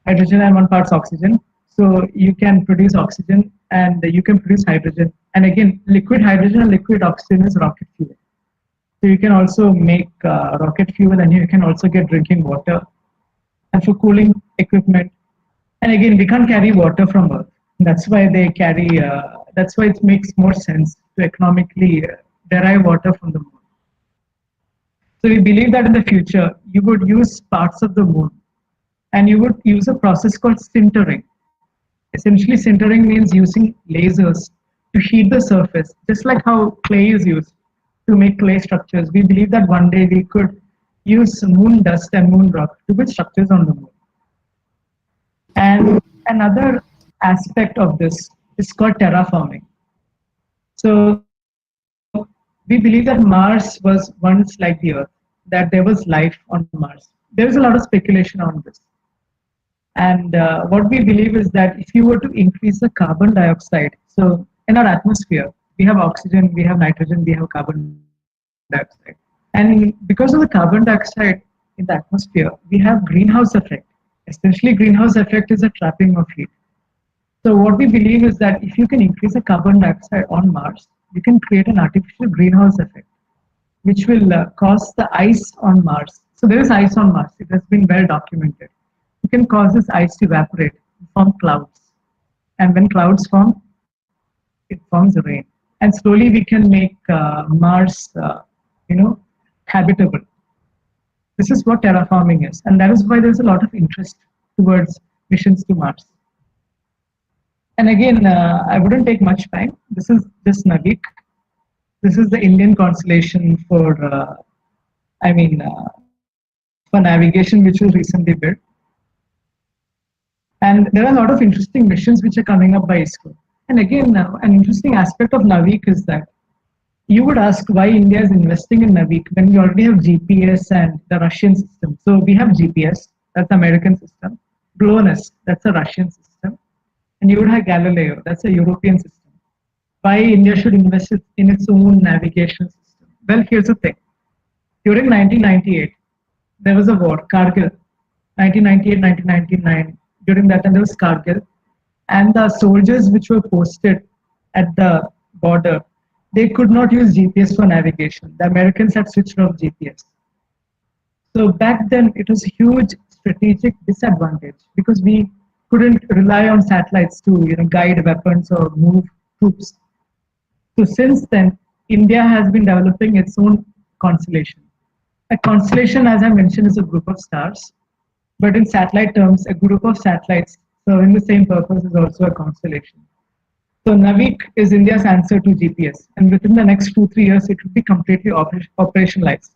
1 part oxygen. So you can produce oxygen and you can produce hydrogen. And again, liquid hydrogen and liquid oxygen is rocket fuel. So you can also make rocket fuel and you can also get drinking water. And for cooling equipment. And again, we can't carry water from Earth. That's why they carry, that's why it makes more sense to economically derive water from the moon. So we believe that in the future, you would use parts of the moon and you would use a process called sintering. Essentially, sintering means using lasers to heat the surface, just like how clay is used to make clay structures. We believe that one day we could use moon dust and moon rock to build structures on the moon. And another aspect of this is called terraforming. So we believe that Mars was once like the Earth, that there was life on Mars. There is a lot of speculation on this. And what we believe is that if you were to increase the carbon dioxide, so in our atmosphere, we have oxygen, we have nitrogen, we have carbon dioxide. And because of the carbon dioxide in the atmosphere, we have greenhouse effect. Essentially, greenhouse effect is a trapping of heat. So what we believe is that if you can increase the carbon dioxide on Mars, you can create an artificial greenhouse effect, which will cause the ice on Mars. So there is ice on Mars. It has been well documented. You can cause this ice to evaporate, form clouds. And when clouds form, it forms rain. And slowly we can make Mars, habitable. This is what terraforming is. And that is why there's a lot of interest towards missions to Mars. And again, I wouldn't take much time. This is just Navik. This is the Indian constellation for navigation, which was recently built. And there are a lot of interesting missions which are coming up by ISRO. And again, an interesting aspect of Navik is that you would ask why India is investing in Navik when we already have GPS and the Russian system. So we have GPS, that's the American system. GLONASS, that's a Russian system. And you would have Galileo, that's a European system. Why India should invest in its own navigation system? Well, here's the thing. During 1998, there was a war, Kargil, 1998, 1999. During that time, there was Kargil. And the soldiers which were posted at the border, they could not use GPS for navigation. The Americans had switched off GPS. So back then, it was a huge strategic disadvantage because we couldn't rely on satellites to guide weapons or move troops. So since then, India has been developing its own constellation. A constellation, as I mentioned, is a group of stars. But in satellite terms, a group of satellites serving the same purpose is also a constellation. So Navik is India's answer to GPS. And within the next 2-3 years, it will be completely operationalized.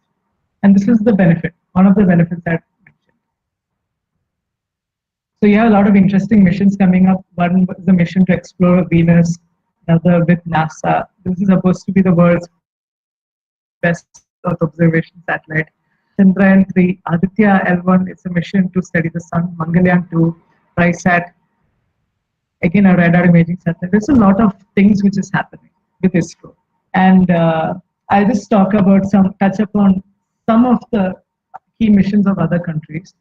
And this is the benefit, one of the benefits that I mentioned. So you have a lot of interesting missions coming up. One is a mission to explore Venus, another with NASA. This is supposed to be the world's best Earth observation satellite. Chandrayaan-3, Aditya L1, it's a mission to study the sun. Mangalyaan-2, TriSat, again a radar imaging satellite. There's a lot of things which is happening with ISRO. And I'll just touch upon some of the key missions of other countries.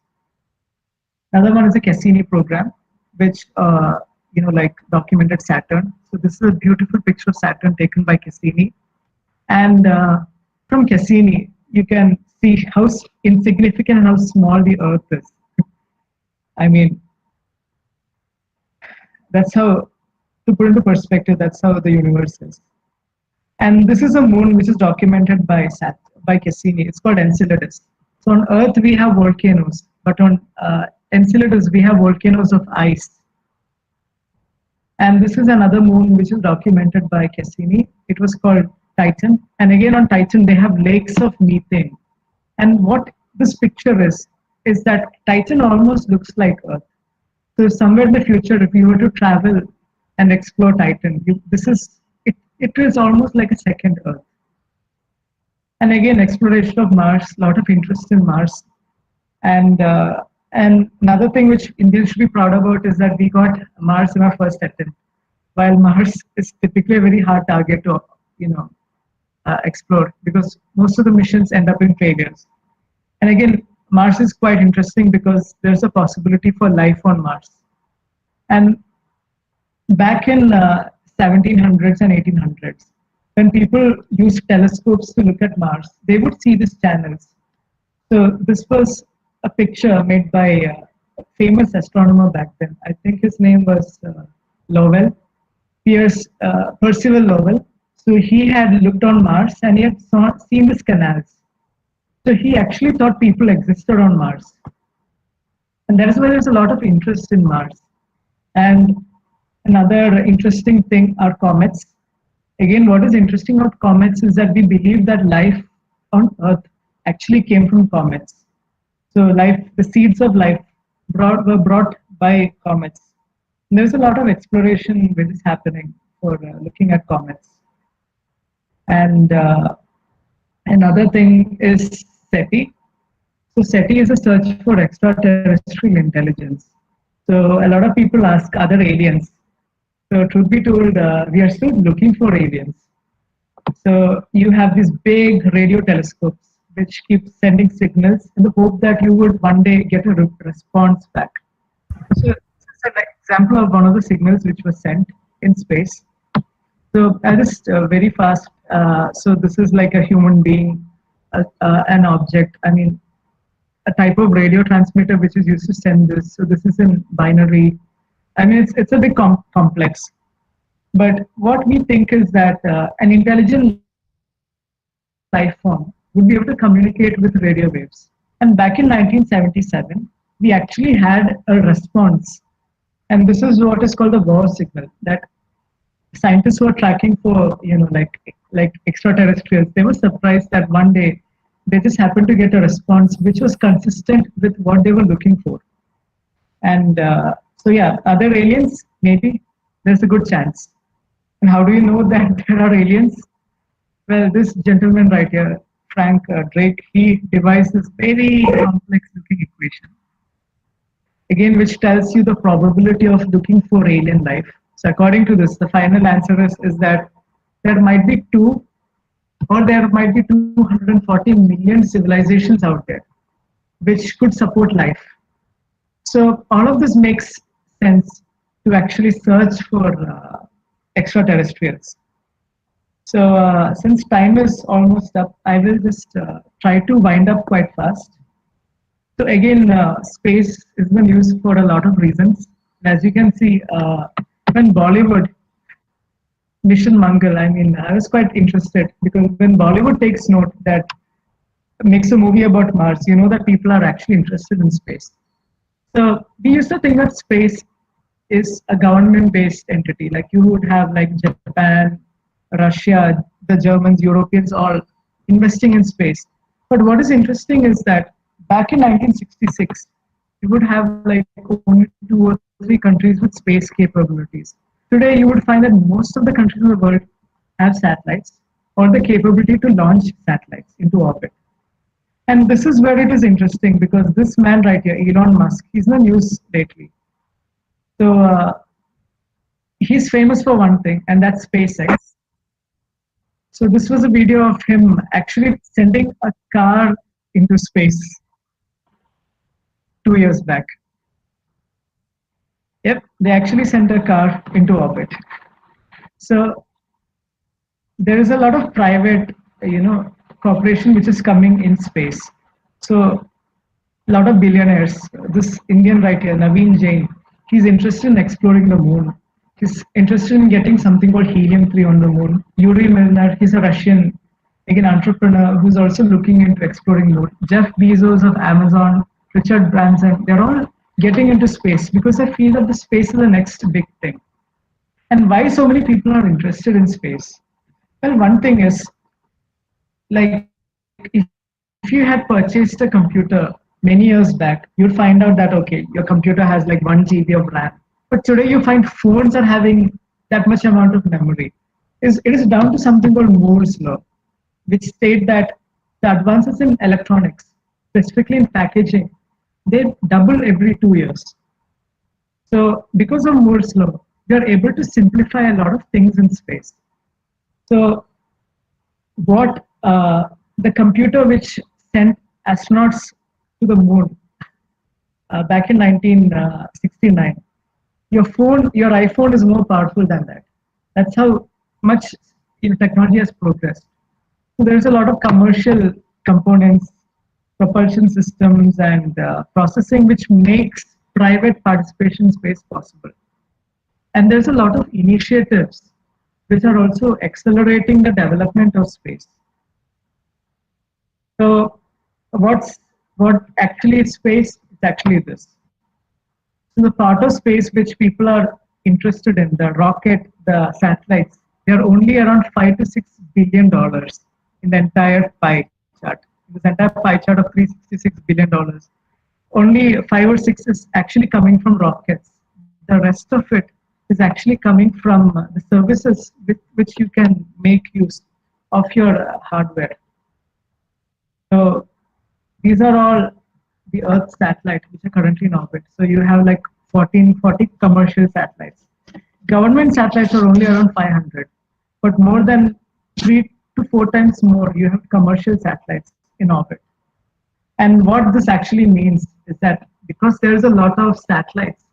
Another one is the Cassini program, which documented Saturn. So this is a beautiful picture of Saturn taken by Cassini. And from Cassini, you can see how insignificant and how small the Earth is. I mean, that's how, to put into perspective, that's how the universe is. And this is a moon which is documented by Cassini. It's called Enceladus. So on Earth, we have volcanoes, but on Enceladus, we have volcanoes of ice. And this is another moon which is documented by Cassini. It was called Titan. And again, on Titan, they have lakes of methane. And what this picture is that Titan almost looks like Earth. So somewhere in the future, if you were to travel and explore Titan, it is almost like a second Earth. And again, exploration of Mars, a lot of interest in Mars. And another thing which Indians should be proud about is that we got Mars in our first attempt. While Mars is typically a very hard target to explore because most of the missions end up in failures. And again, Mars is quite interesting because there's a possibility for life on Mars. And back in 1700s and 1800s, when people used telescopes to look at Mars, they would see these channels. So this was a picture made by a famous astronomer back then. I think his name was Lowell, Percival Lowell. So he had looked on Mars and he had seen these canals. So he actually thought people existed on Mars. And that is why there's a lot of interest in Mars. And another interesting thing are comets. Again, what is interesting about comets is that we believe that life on Earth actually came from comets. So life, the seeds of life were brought by comets. And there's a lot of exploration which is happening for looking at comets. And another thing is SETI. So SETI is a search for extraterrestrial intelligence. So a lot of people ask, are there aliens? So truth be told, we are still looking for aliens. So you have these big radio telescopes which keep sending signals in the hope that you would one day get a response back. So this is an example of one of the signals which was sent in space. So I'll just very fast. So this is like a human being, an object. I mean, a type of radio transmitter which is used to send this. So this is in binary. I mean, it's a bit complex. But what we think is that an intelligent life form would be able to communicate with radio waves. And back in 1977, we actually had a response. And this is what is called the war signal, that scientists who are tracking for, like extraterrestrials, they were surprised that one day they just happened to get a response which was consistent with what they were looking for. And so yeah, are there aliens? Maybe. There's a good chance. And how do you know that there are aliens? Well, this gentleman right here, Frank Drake, he devised this very complex looking equation. Again, which tells you the probability of looking for alien life. So according to this, the final answer is that there might be 2 or there might be 240 million civilizations out there which could support life. So all of this makes sense to actually search for extraterrestrials. So since time is almost up, I will just try to wind up quite fast. So again, space is been used for a lot of reasons. As you can see, when Bollywood, Mission Mangal, I mean, I was quite interested because when Bollywood takes note that makes a movie about Mars, you know that people are actually interested in space. So we used to think that space is a government-based entity. Like you would have like Japan, Russia, the Germans, Europeans all investing in space. But what is interesting is that back in 1966, you would have like only 2 or 3 countries with space capabilities. Today, you would find that most of the countries in the world have satellites or the capability to launch satellites into orbit. And this is where it is interesting because this man right here, Elon Musk, he's in the news lately. So he's famous for one thing, and that's SpaceX. So this was a video of him actually sending a car into space 2 years back. Yep, they actually sent a car into orbit. So there is a lot of private, cooperation which is coming in space. So a lot of billionaires, this Indian right here, Naveen Jain, he's interested in exploring the moon. He's interested in getting something called helium-3 on the moon. Yuri Milner, he's a Russian, again, entrepreneur who's also looking into exploring moon. Jeff Bezos of Amazon, Richard Branson, they're all getting into space because I feel that the space is the next big thing. And why so many people are interested in space? Well, one thing is, like, if you had purchased a computer many years back, you'd find out that, okay, your computer has like 1 GB of RAM. But today you find phones are having that much amount of memory. It is down to something called Moore's law, which state that the advances in electronics, specifically in packaging, they double every 2 years. So because of Moore's law, they are able to simplify a lot of things in space. So what the computer which sent astronauts to the moon back in 1969, your iPhone is more powerful than that. That's how much technology has progressed. So there's a lot of commercial components, propulsion systems, and processing which makes private participation in space possible. And there's a lot of initiatives which are also accelerating the development of space. So what actually is space? It's actually this. So the part of space which people are interested in, the rocket, the satellites, they are only around $5 to $6 billion in the entire pie chart. This entire pie chart of $366 billion, only 5 or 6 is actually coming from rockets. The rest of it is actually coming from the services with which you can make use of your hardware. So these are all the Earth satellites which are currently in orbit. So you have like 40 commercial satellites. Government satellites are only around 500, but more than 3 to 4 times more you have commercial satellites in orbit. And what this actually means is that because there is a lot of satellites,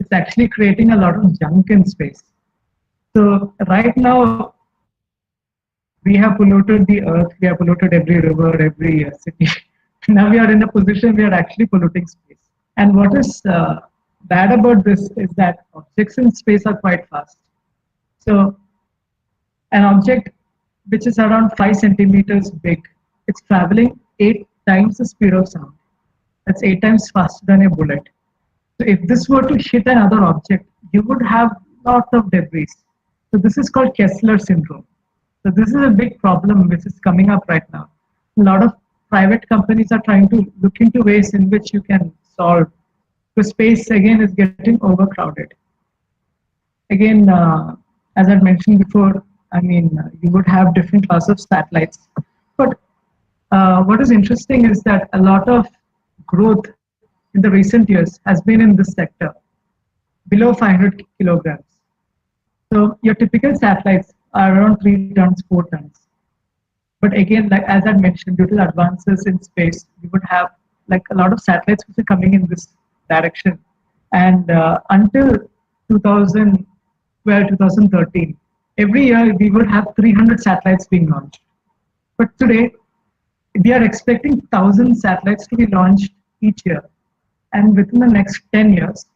it's actually creating a lot of junk in space. So right now, we have polluted the earth, we have polluted every river, every city. Now we are in a position we are actually polluting space. And what is bad about this is that objects in space are quite fast. So an object which is around 5 centimeters big, it's traveling 8 times the speed of sound. That's 8 times faster than a bullet. So if this were to hit another object, you would have lots of debris. So this is called Kessler syndrome. So this is a big problem which is coming up right now. A lot of private companies are trying to look into ways in which you can solve. The space again is getting overcrowded. Again, as I mentioned before, I mean, you would have different class of satellites. But what is interesting is that a lot of growth in the recent years has been in this sector, below 500 kilograms. So your typical satellites are around 3 tons, 4 tons. But again, like as I mentioned, due to the advances in space, you would have like a lot of satellites which are coming in this direction. And until 2012, 2013, every year we would have 300 satellites being launched. But today, we are expecting 1,000 satellites to be launched each year. And within the next 10 years,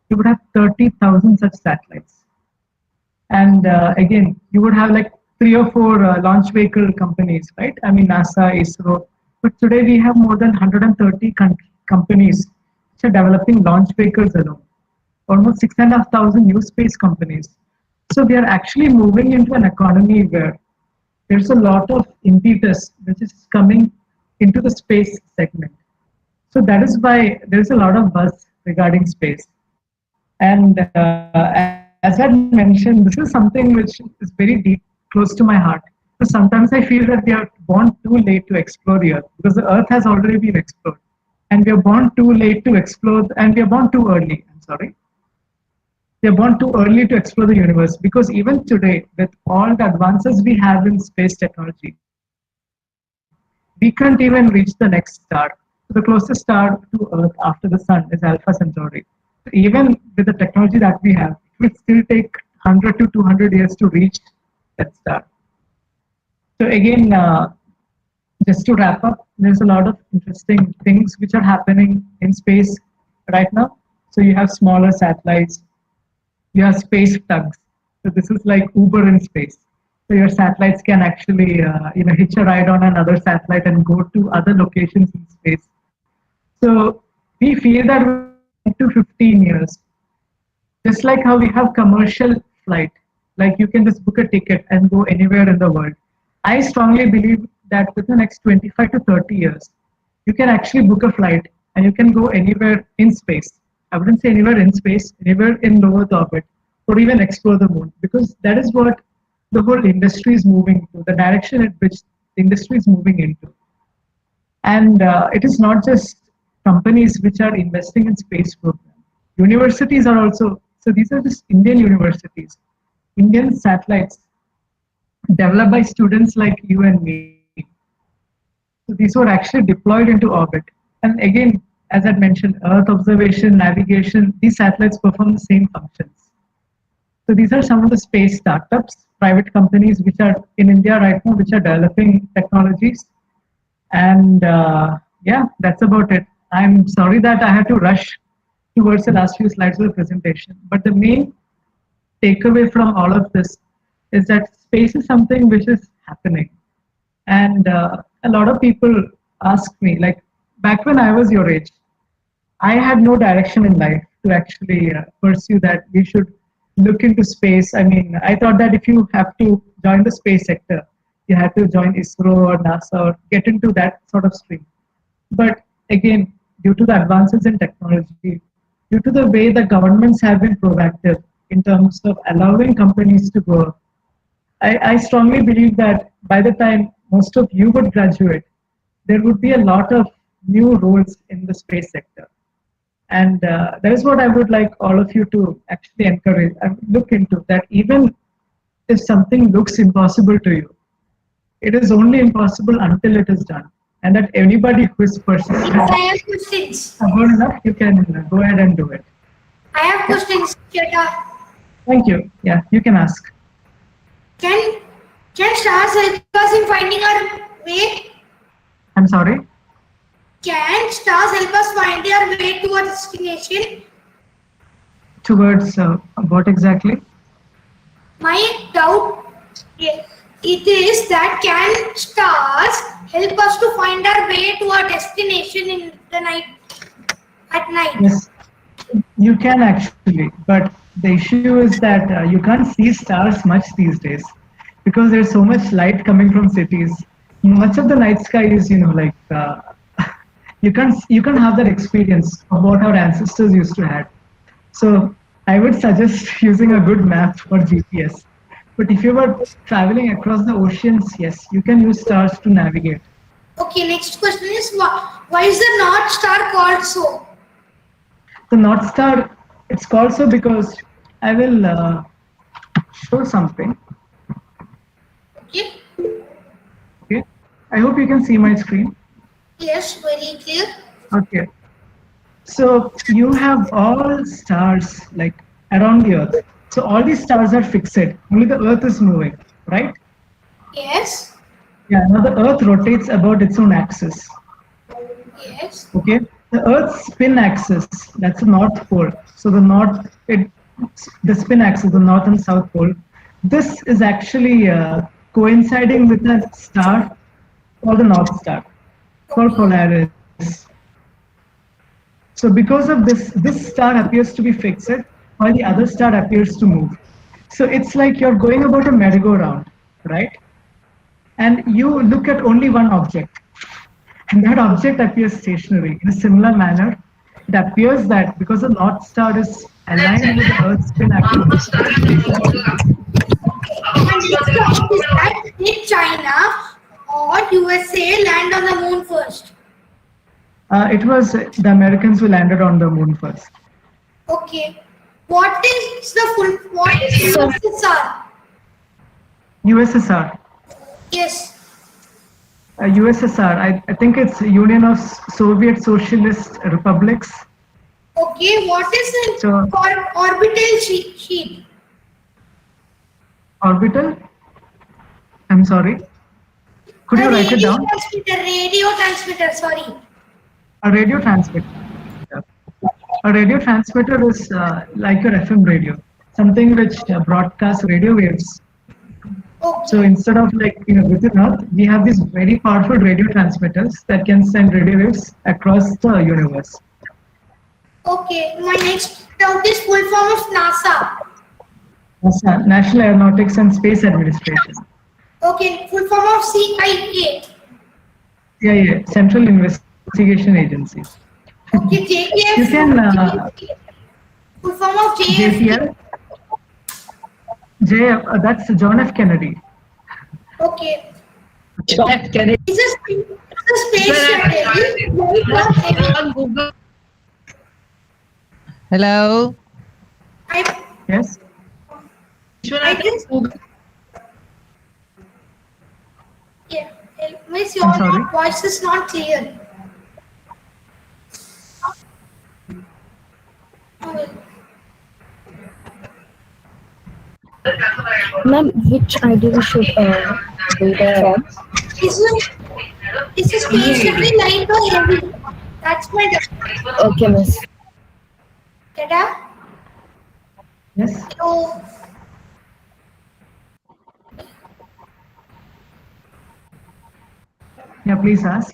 you would have 30,000 such satellites. And again, you would have like 3 or 4 launch vehicle companies, right? I mean, NASA, ISRO. But today we have more than 130 companies which are developing launch vehicles alone. Almost 6,500 new space companies. So we are actually moving into an economy where there's a lot of impetus which is coming into the space segment. So that is why there's a lot of buzz regarding space. And as I mentioned, this is something which is very deep, close to my heart. So sometimes I feel that we are born too late to explore the Earth because the Earth has already been explored. And we are born too late to explore, and we are born too early. I'm sorry. We are born too early to explore the universe because even today, with all the advances we have in space technology, we can't even reach the next star. The closest star to Earth after the Sun is Alpha Centauri. So even with the technology that we have, it will still take 100 to 200 years to reach that star. So again, just to wrap up, there's a lot of interesting things which are happening in space right now. So you have smaller satellites, you have space tugs. So this is like Uber in space. So your satellites can actually, hitch a ride on another satellite and go to other locations in space. So we feel that 10 to 15 years, just like how we have commercial flight, like you can just book a ticket and go anywhere in the world. I strongly believe that within the next 25 to 30 years, you can actually book a flight and you can go anywhere in space. I wouldn't say anywhere in space, anywhere in low Earth orbit, or even explore the moon, because that is what the whole industry is moving to, the direction at which the industry is moving into. And it is not just companies which are investing in space programs. Universities are also, so these are just Indian universities, Indian satellites developed by students like you and me. So these were actually deployed into orbit. And again, as I mentioned, Earth observation, navigation, these satellites perform the same functions. So these are some of the space startups, private companies which are in India right now, which are developing technologies. And yeah, that's about it. I'm sorry that I had to rush towards the last few slides of the presentation. But the main takeaway from all of this is that space is something which is happening. And a lot of people ask me, like back when I was your age, I had no direction in life. to actually pursue that. You should look into space. I mean, I thought that if you have to join the space sector, you have to join ISRO or NASA or get into that sort of stream. But again, due to the advances in technology, due to the way the governments have been proactive in terms of allowing companies to go, I strongly believe that by the time most of you would graduate, there would be a lot of new roles in the space sector. And that is what I would like all of you to actually encourage and look into, that even if something looks impossible to you, it is only impossible until it is done. And that anybody who is persistent I have questions. good enough, you can go ahead and do it. I have questions, Cheta. Thank you. Yeah, you can ask. Can stars help us in finding our way? I'm sorry. Can stars help us find our way to our destination? Towards what exactly? My doubt it is that can stars help us to find our way to our destination in the night, at night? Yes, you can actually, but the issue is that you can't see stars much these days because there's so much light coming from cities. Much of the night sky is, like you can't have that experience of what our ancestors used to have. So I would suggest using a good map or GPS. But if you were traveling across the oceans, yes, you can use stars to navigate. Okay, next question is why is the North Star called so? The North Star, it's called so because I will show something. Okay. Okay. I hope you can see my screen. Yes, very clear. Okay. So you have all stars like around the Earth. So all these stars are fixed. Only the Earth is moving, right? Yes. Yeah. Now the Earth rotates about its own axis. Yes. Okay. The Earth's spin axis, that's the North Pole. So the spin axis, the North and South Pole. This is actually coinciding with a star called the North Star, called Polaris. So because of this star appears to be fixed, while the other star appears to move. So it's like you're going about a merry-go-round, right? And you look at only one object, and that object appears stationary. In a similar manner, it appears that because the North Star is aligned with the Earth's spin axis. And next question is that did China or USA land on the moon first? It was the Americans who landed on the moon first. Okay. What is USSR? USSR. Yes. USSR, I think it's Union of Soviet Socialist Republics. Okay, what is the So- orbital sheet? Orbital? I'm sorry. Could you write it down? Radio transmitter, sorry. A radio transmitter. Yeah. A radio transmitter is like your FM radio, something which broadcasts radio waves. Okay. So instead of within Earth, we have these very powerful radio transmitters that can send radio waves across the universe. Okay, my next doubt is full form of NASA. NASA, National Aeronautics and Space Administration. Okay, full form of CIA. Yeah, Central Investigation Agency. Okay, JPF. You can full form of JF. JF. That's John F. Kennedy. Okay. John F. Kennedy. It's a space shuttle. Google. Hello. Yes. I just, Google. yeah, Miss, I'm sorry? your voice is not clear. Okay. Ma'am, which ID we should do the Is a space shuttle light or heavy? That's my doubt. Okay, miss. Dada? Yes. So, Yeah, please ask.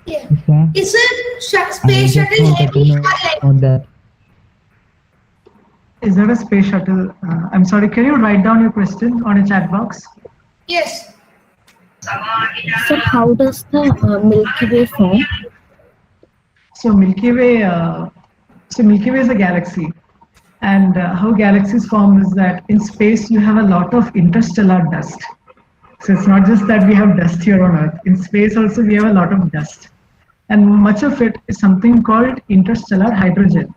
yeah. Is a space shuttle heavy or light? On that. Is there a space shuttle? I'm sorry, can you write down your question on a chat box? Yes. Sir, how does the Milky Way form? So Milky Way, Milky Way is a galaxy, and how galaxies form is that in space you have a lot of interstellar dust. So it's not just that we have dust here on Earth. In space also we have a lot of dust, and much of it is something called interstellar hydrogen.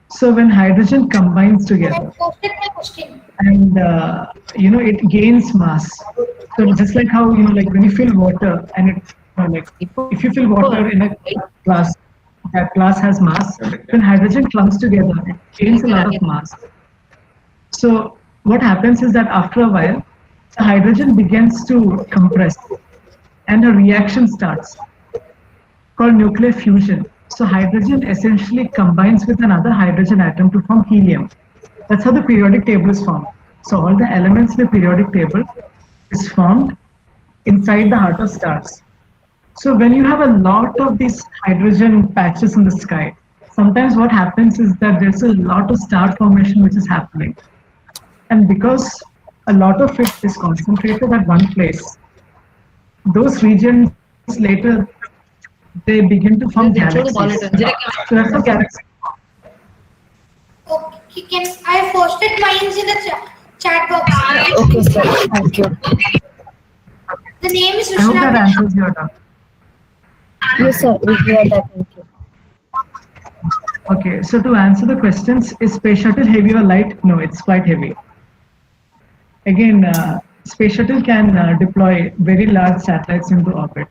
So when hydrogen combines I together, posted my question. and it gains mass. So just like how like when you fill water and it like if you fill water in a glass, that glass has mass. When hydrogen clumps together, it gains a lot of mass. So what happens is that after a while, the hydrogen begins to compress, and a reaction starts called nuclear fusion. So hydrogen essentially combines with another hydrogen atom to form helium. That's how the periodic table is formed. So all the elements in the periodic table is formed inside the heart of stars. So when you have a lot of these hydrogen patches in the sky, sometimes what happens is that there's a lot of star formation which is happening. And because a lot of it is concentrated at one place, those regions later, they begin to form galaxies. So that's how galaxies. Okay, I posted mine in the chat box. Okay, sir. Thank you. The name is I hope that Vishnu. answers your doubt. Yes, sir. We hear that. Thank you. Okay, so to answer the questions, is space shuttle heavy or light? No, it's quite heavy. Again, space shuttle can deploy very large satellites into orbit.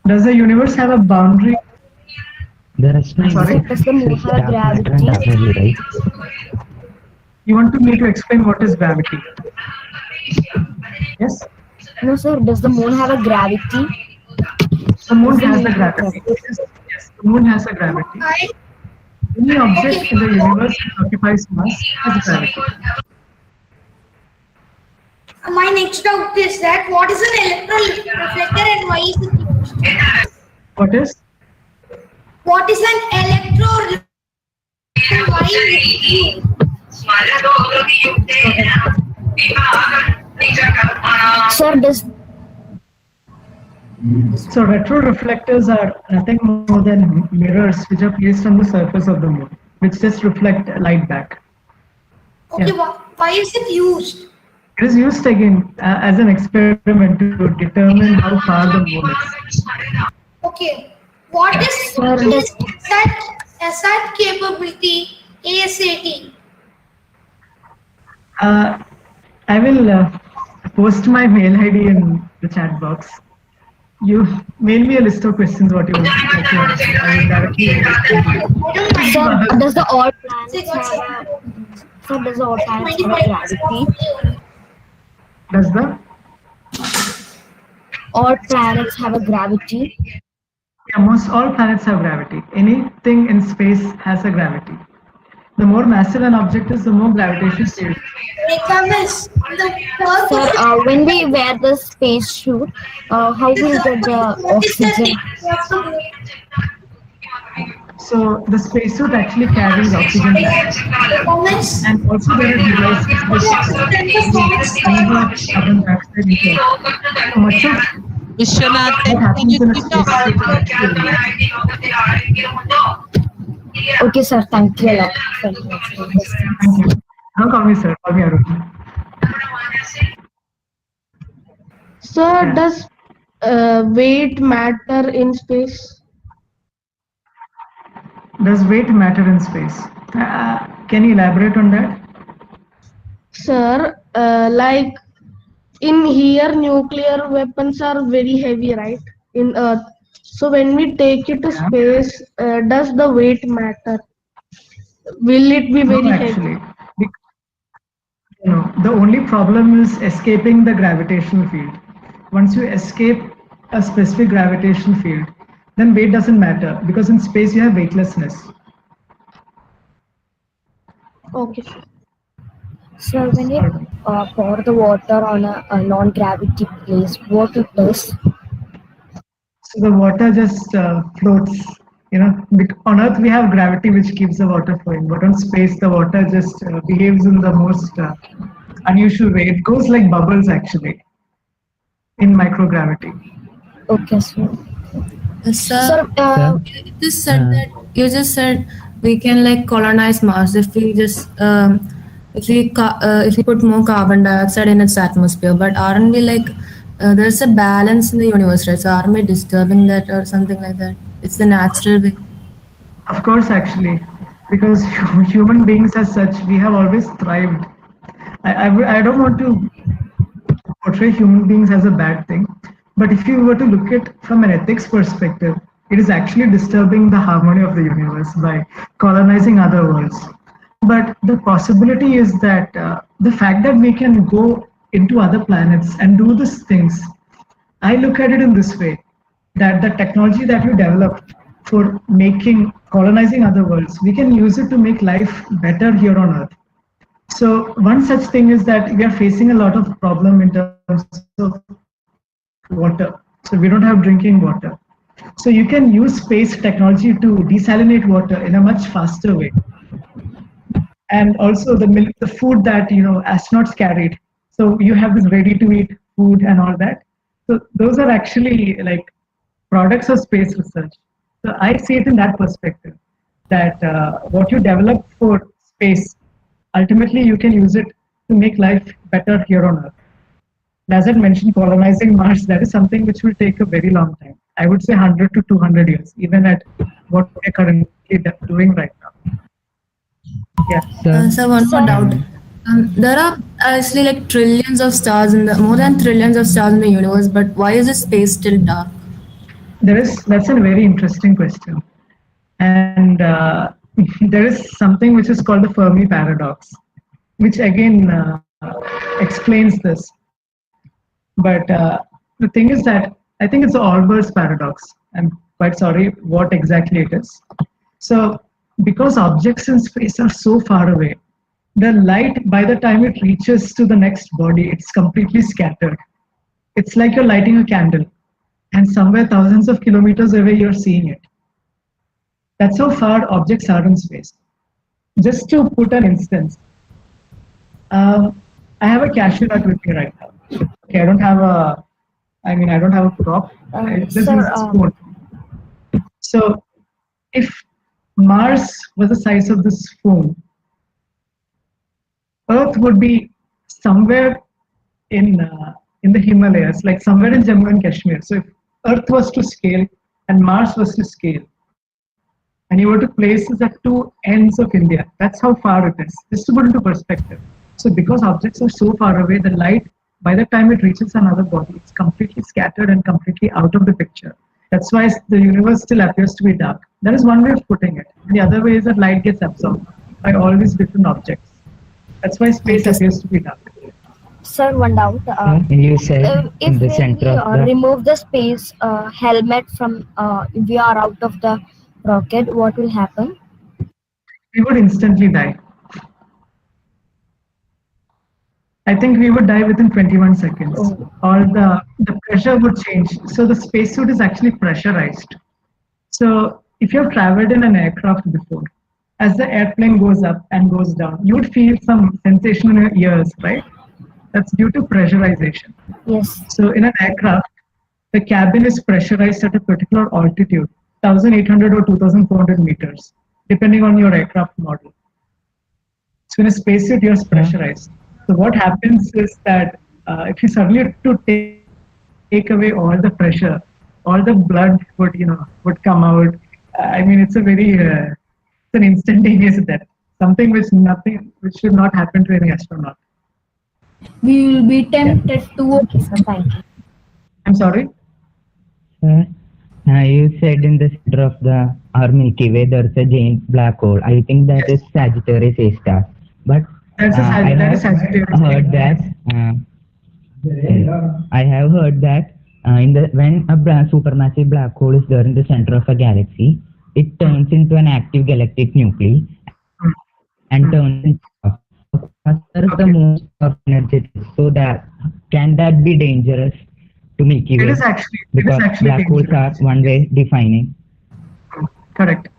Does the universe have a boundary? There is no Sorry? Does the moon have dark matter and gravity? dark energy, right? You want me to explain what is gravity? Yes? No, sir. Does the moon have a gravity? The moon has a gravity. Yes, the moon has a gravity. Any object in the universe that occupies mass has gravity. My next doubt is that what is an electron reflector and why is it used? What is? What is an electro and why is it used? Sir, does So retroreflectors are nothing more than mirrors which are placed on the surface of the moon, which just reflect light back. Okay, Yeah. why is it used? It is used again as an experiment to determine how far the moon is. Okay, what is Sir, does- ASAT capability? ASAT. I will post my mail ID in the chat box. You mail me a list of questions what you want to answer. I will directly sir, does the all planets have a sir, does the all planets have a gravity? Does the All planets have a gravity? Yeah, most all planets have gravity. Anything in space has a gravity. The more massive an object is, the more gravitational field. Sir, when we wear the space suit, how will get the oxygen? So the spacesuit actually carries oxygen gas. And also there are devices which convert carbon dioxide into oxygen. So much of Vishwanath, what can happens you in a speak up? spacesuit is actually. Okay, sir. Thank you a lot. Thank you. Thank you. Don't call me sir, call me Arun. Sir, Yeah. does weight matter in space? Does weight matter in space? Can you elaborate on that? Sir, like in here, nuclear weapons are very heavy, right? In Earth. So when we take it to Yeah. space, does the weight matter? Will it be No, very actually. heavy? No, the only problem is escaping the gravitational field. Once you escape a specific gravitational field, then weight doesn't matter because in space you have weightlessness. Okay, sir. So when you pour the water on a non-gravity place, what it does? So the water just floats on Earth we have gravity which keeps the water flowing, but on space the water just behaves in the most unusual way. It goes like bubbles actually in microgravity. Okay, sir. Sir, Sir, you just said we can like colonize Mars if we just if we put more carbon dioxide in its atmosphere. But aren't we like there's a balance in the universe, right? So aren't we disturbing that or something like that? It's the natural way. Of course, actually, because human beings as such, we have always thrived. I don't want to portray human beings as a bad thing, but if you were to look at from an ethics perspective, it is actually disturbing the harmony of the universe by colonizing other worlds. But the possibility is that the fact that we can go into other planets and do these things, I look at it in this way, that the technology that we developed for colonizing other worlds, we can use it to make life better here on Earth. So one such thing is that we are facing a lot of problem in terms of water. So we don't have drinking water. So you can use space technology to desalinate water in a much faster way. And also the food that astronauts carried. So you have this ready-to-eat food and all that. So those are actually like products of space research. So I see it in that perspective, that what you develop for space, ultimately you can use it to make life better here on Earth. As I mentioned, colonizing Mars, that is something which will take a very long time. I would say 100 to 200 years, even at what we're currently doing right now. Yeah. So one more doubt. There are actually like trillions of stars more than trillions of stars in the universe, but why is the space still dark? That's a very interesting question. And there is something which is called the Fermi paradox, which again explains this. But the thing is that I think it's the Olbers paradox. I'm quite sorry what exactly it is. So because objects in space are so far away, the light, by the time it reaches to the next body, it's completely scattered. It's like you're lighting a candle, and somewhere thousands of kilometers away, you're seeing it. That's how far objects are in space. Just to put an instance, I have a cashew nut with me right now. Okay, I don't have a prop. This is a spoon. So if Mars was the size of this spoon, Earth would be somewhere in the Himalayas, like somewhere in Jammu and Kashmir. So if Earth was to scale and Mars was to scale, and you were to place this at two ends of India, that's how far it is. Just to put into perspective. So because objects are so far away, the light, by the time it reaches another body, it's completely scattered and completely out of the picture. That's why the universe still appears to be dark. That is one way of putting it. The other way is that light gets absorbed by all these different objects. That's why space appears to be dark. Sir, one doubt. You said in If the center of the remove the space helmet from, if we are out of the rocket, what will happen? We would instantly die. I think we would die within 21 seconds. Or the pressure would change. So the spacesuit is actually pressurized. So if you have traveled in an aircraft before, as the airplane goes up and goes down, you would feel some sensation in your ears, right? That's due to pressurization. Yes. So in an aircraft, the cabin is pressurized at a particular altitude, 1,800 or 2,400 meters, depending on your aircraft model. So in a spacesuit, you're pressurized. So what happens is that if you suddenly to take away all the pressure, all the blood would come out. I mean, it's a very it's an instantaneous death, something which should not happen to any astronaut. We will be tempted to. Okay, sir, thank you. I'm sorry? you said in the center of our Milky Way there's a giant black hole. I think that is Sagittarius A star. But I have heard that when a supermassive black hole is there in the center of a galaxy, it turns into an active galactic nuclei and turns into the most energetic. So can that be dangerous to Milky Way? It is actually because black holes are one way defining. Correct.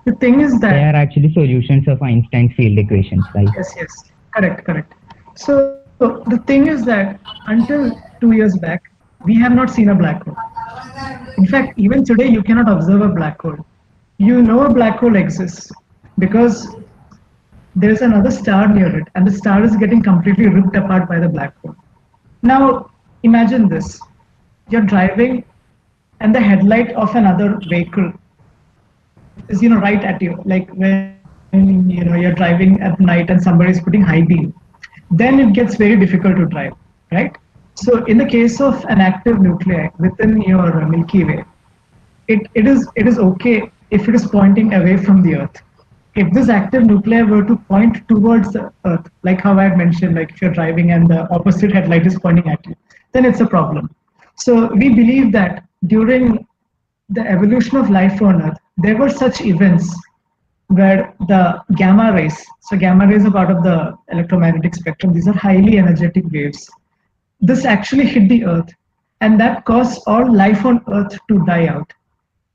The thing is They that are actually solutions of Einstein's field equations, right? yes, correct. So the thing is that until 2 years back, we have not seen a black hole. In fact, even today, you cannot observe a black hole. You know a black hole exists because there's another star near it, and the star is getting completely ripped apart by the black hole. Now, imagine this: you're driving, and the headlight of another vehicle is right at you, like when you're driving at night and somebody is putting high beam, then it gets very difficult to drive, right? So in the case of an active nuclei within your Milky Way, it is okay if it is pointing away from the Earth. If this active nuclei were to point towards the Earth, like how I had mentioned, like if you're driving and the opposite headlight is pointing at you, then it's a problem. So we believe that during the evolution of life on Earth, there were such events where the gamma rays, so gamma rays are part of the electromagnetic spectrum, these are highly energetic waves. This actually hit the Earth, and that caused all life on Earth to die out.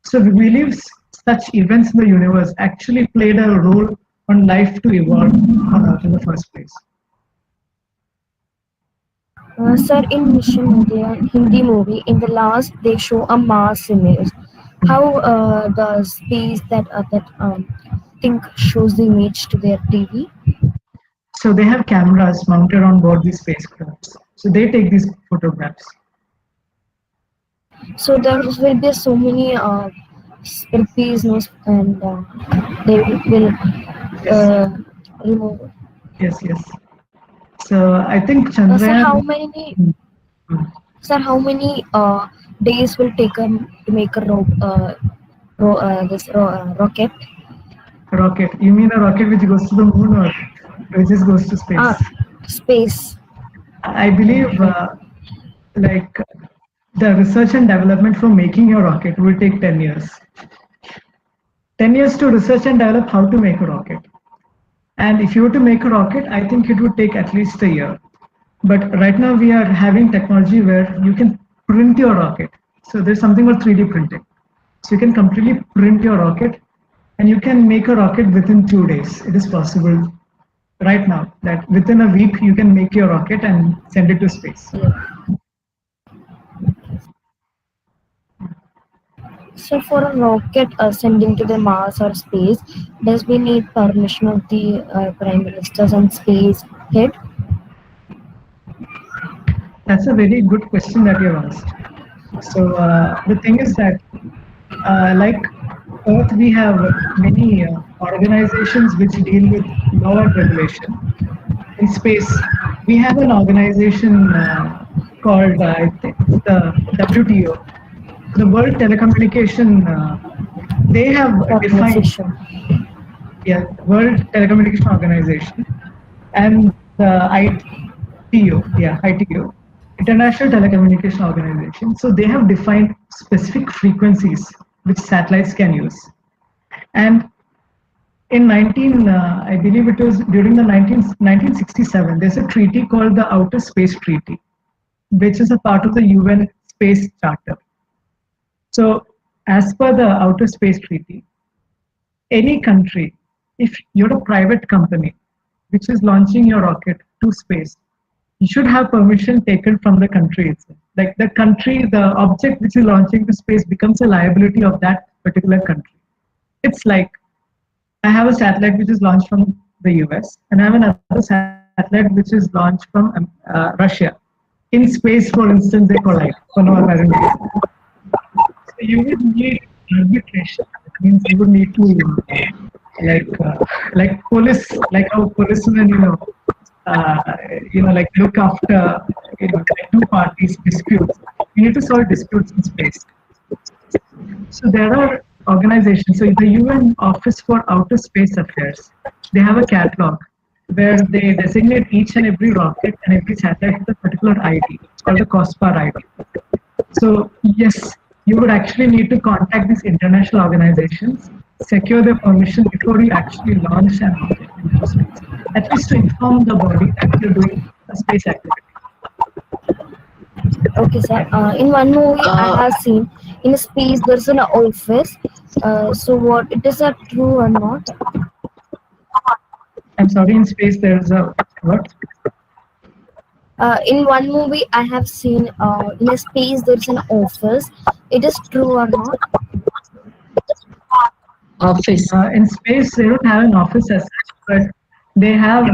So we believe such events in the universe actually played a role on life to evolve on Earth in the first place. Sir, in Mission India Hindi movie, in the last they show a Mars image. How the space that thing shows the image to their TV? So they have cameras mounted on board these spacecrafts. So they take these photographs. So there will be so many rupees, and they will remove. Yes. So I think Sir, Chandrayaan. how many days will take to make a rocket? Rocket? You mean a rocket which goes to the moon or which just goes to space? Space. I believe like the research and development for making a rocket will take 10 years. 10 years to research and develop how to make a rocket. And if you were to make a rocket, I think it would take at least a year. But right now we are having technology where you can print your rocket. So there's something called 3D printing. So you can completely print your rocket and you can make a rocket within 2 days. It is possible right now that within a week you can make your rocket and send it to space. So for a rocket sending to the Mars or space, does we need permission of the Prime Ministers and space head? That's a very good question that you asked. So the thing is that like Earth, we have many organizations which deal with law and regulation. In space, we have an organization called, I think, the WTO, the World Telecommunication. They have defined, World Telecommunication Organization, and the ITO, ITO, International Telecommunication Organization. So they have defined specific frequencies which satellites can use. And in I believe it was during the 1967, there's a treaty called the Outer Space Treaty, which is a part of the UN Space Charter. So as per the Outer Space Treaty, any country, if you're a private company which is launching your rocket to space, you should have permission taken from the country itself. Like the country, the object which is launching to space becomes a liability of that particular country. It's like I have a satellite which is launched from the US, and I have another satellite which is launched from Russia. In space, for instance, they collide for no apparent reason. So you would need arbitration. It means you would need to like police, like how policemen, like look after, like two parties disputes. You need to solve disputes in space. So there are organizations. So the UN Office for Outer Space Affairs, they have a catalog where they designate each and every rocket and every satellite with a particular ID. It's called the COSPAR ID. So yes, you would actually need to contact these international organizations, secure their permission before you actually launch an rocket into space, at least to inform the body that you're doing a space activity. Okay, sir. In one movie I have seen, in space there's an office So what it is a true or not? I'm sorry, in space there's a what? In one movie I have seen in a space there's an office. It is true or not? Office. In space, they don't have an office as such, but they have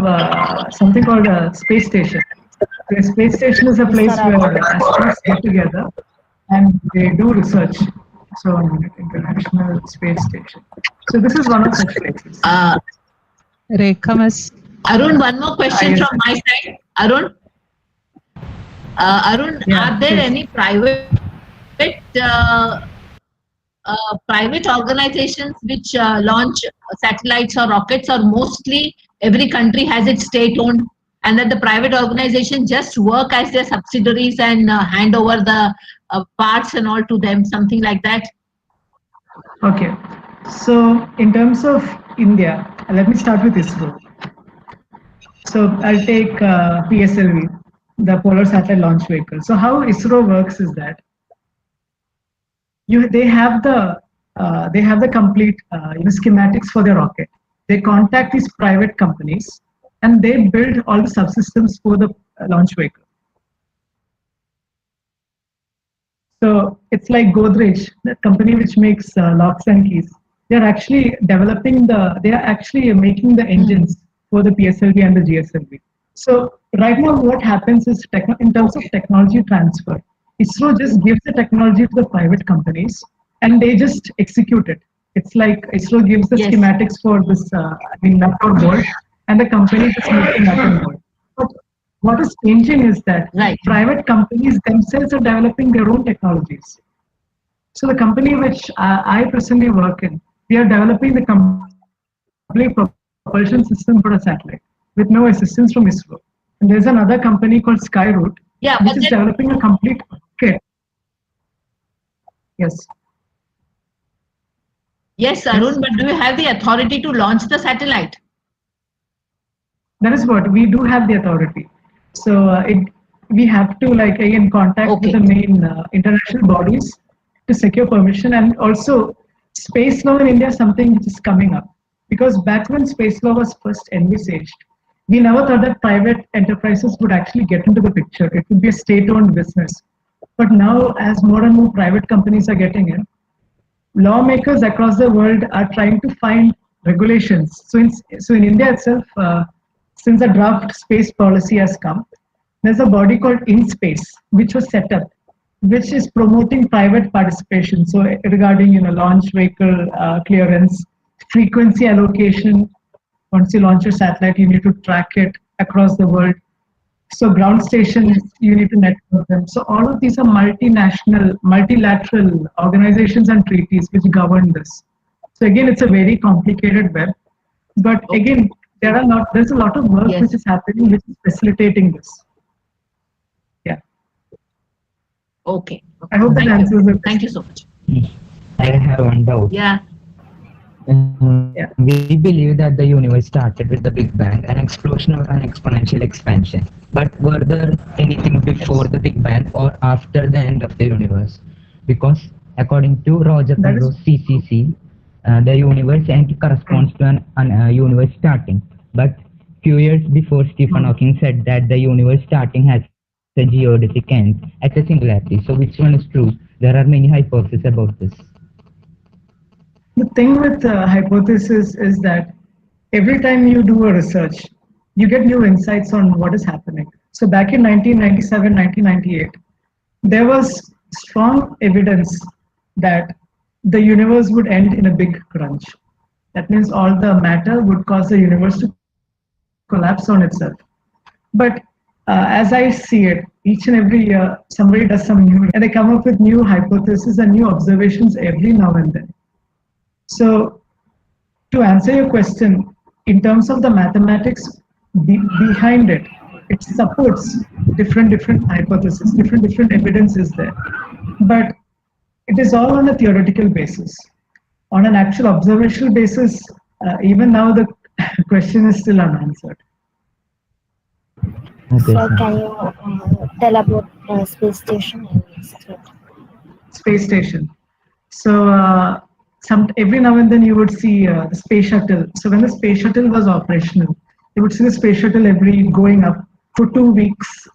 something called a space station. The space station is a place where astronauts get together and they do research. So, International Space Station. So, this is one of such places. Rekha Miss. Arun, one more question from my side. Arun, Yeah, are there please. any private organizations which launch satellites or rockets, or mostly every country has its state-owned, and that the private organization just work as their subsidiaries and hand over the parts and all to them, something like that? Okay. So, in terms of India, let me start with ISRO. So, I'll take PSLV, the Polar Satellite Launch Vehicle. So, how ISRO works is that they have the complete schematics for their rocket. They contact these private companies and they build all the subsystems for the launch vehicle. So it's like Godrej, the company which makes locks and keys. They are actually making the engines for the PSLV and the GSLV. So right now what happens is in terms of technology transfer, ISRO just gives the technology to the private companies and they just execute it. It's like ISRO gives the schematics for this nut or bolt and the company just makes the nut and bolt. But what is changing is that private companies themselves are developing their own technologies. So the company which I personally work in, we are developing the complete propulsion system for a satellite with no assistance from ISRO. And there's another company called Skyroot, which is developing a complete kit. Yes. Yes, Arun, but do you have the authority to launch the satellite? That is what we do have the authority. So we have to again contact with the main international bodies to secure permission, and also space law in India is something which is coming up, because back when space law was first envisaged, we never thought that private enterprises would actually get into the picture. It would be a state-owned business. But now, as more and more private companies are getting in, lawmakers across the world are trying to find regulations. So in India itself, since the draft space policy has come, there's a body called InSpace, which was set up, which is promoting private participation. So regarding launch vehicle clearance, frequency allocation. Once you launch a satellite, you need to track it across the world. So ground stations, you need to network them. So all of these are multinational, multilateral organizations and treaties which govern this. So again, it's a very complicated web. But again, there's a lot of work which is happening, which is facilitating this. Yeah. Okay. I hope that answers it. Thank you so much. I have one doubt. Yeah. We believe that the universe started with the Big Bang, an explosion or an exponential expansion. But were there anything before the Big Bang or after the end of the universe? Because according to Roger Penrose's CCC, the universe end corresponds to an universe starting. But few years before, Stephen Hawking said that the universe starting has a geodesic end at a singularity. So which one is true? There are many hypotheses about this. The thing with hypothesis is that every time you do a research, you get new insights on what is happening. So back in 1997, 1998, there was strong evidence that the universe would end in a big crunch. That means all the matter would cause the universe to collapse on itself. But as I see it, each and every year, somebody does some new, and they come up with new hypotheses and new observations every now and then. So, to answer your question, in terms of the mathematics behind it, it supports different hypotheses, different evidence is there. But it is all on a theoretical basis. On an actual observational basis, even now the question is still unanswered. Okay, so can you tell about space station? Space station. So every now and then you would see the space shuttle. So when the space shuttle was operational, you would see the space shuttle going up for 2 weeks,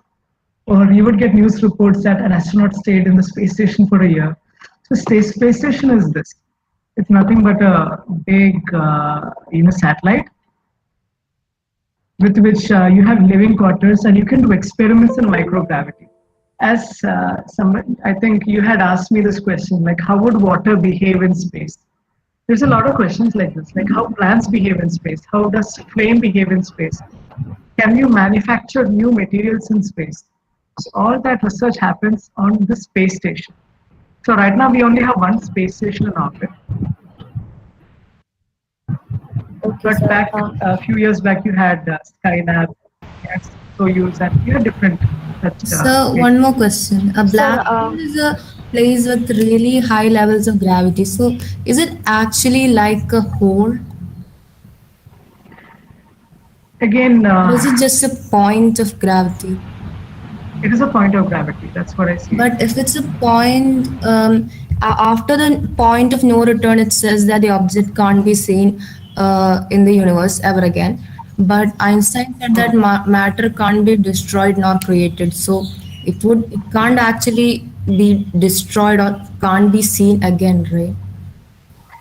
or you would get news reports that an astronaut stayed in the space station for a year. So space station is this. It's nothing but a big, satellite with which you have living quarters, and you can do experiments in microgravity. As I think you had asked me this question, like how would water behave in space? There's a lot of questions like this, like how plants behave in space, how does flame behave in space? Can you manufacture new materials in space? So all that research happens on the space station. So right now we only have one space station in orbit. Okay, But sir. back a few years back, you had Skylab, yes, Soyuz, and you had different. So one more question. A black hole is a place with really high levels of gravity. So is it actually like a hole? Again, Or is it just a point of gravity? it is a point of gravity. That's what I see. But if it's a point, after the point of no return, it says that the object can't be seen in the universe ever again. But Einstein said that matter can't be destroyed nor created. So it can't actually be destroyed or can't be seen again, right?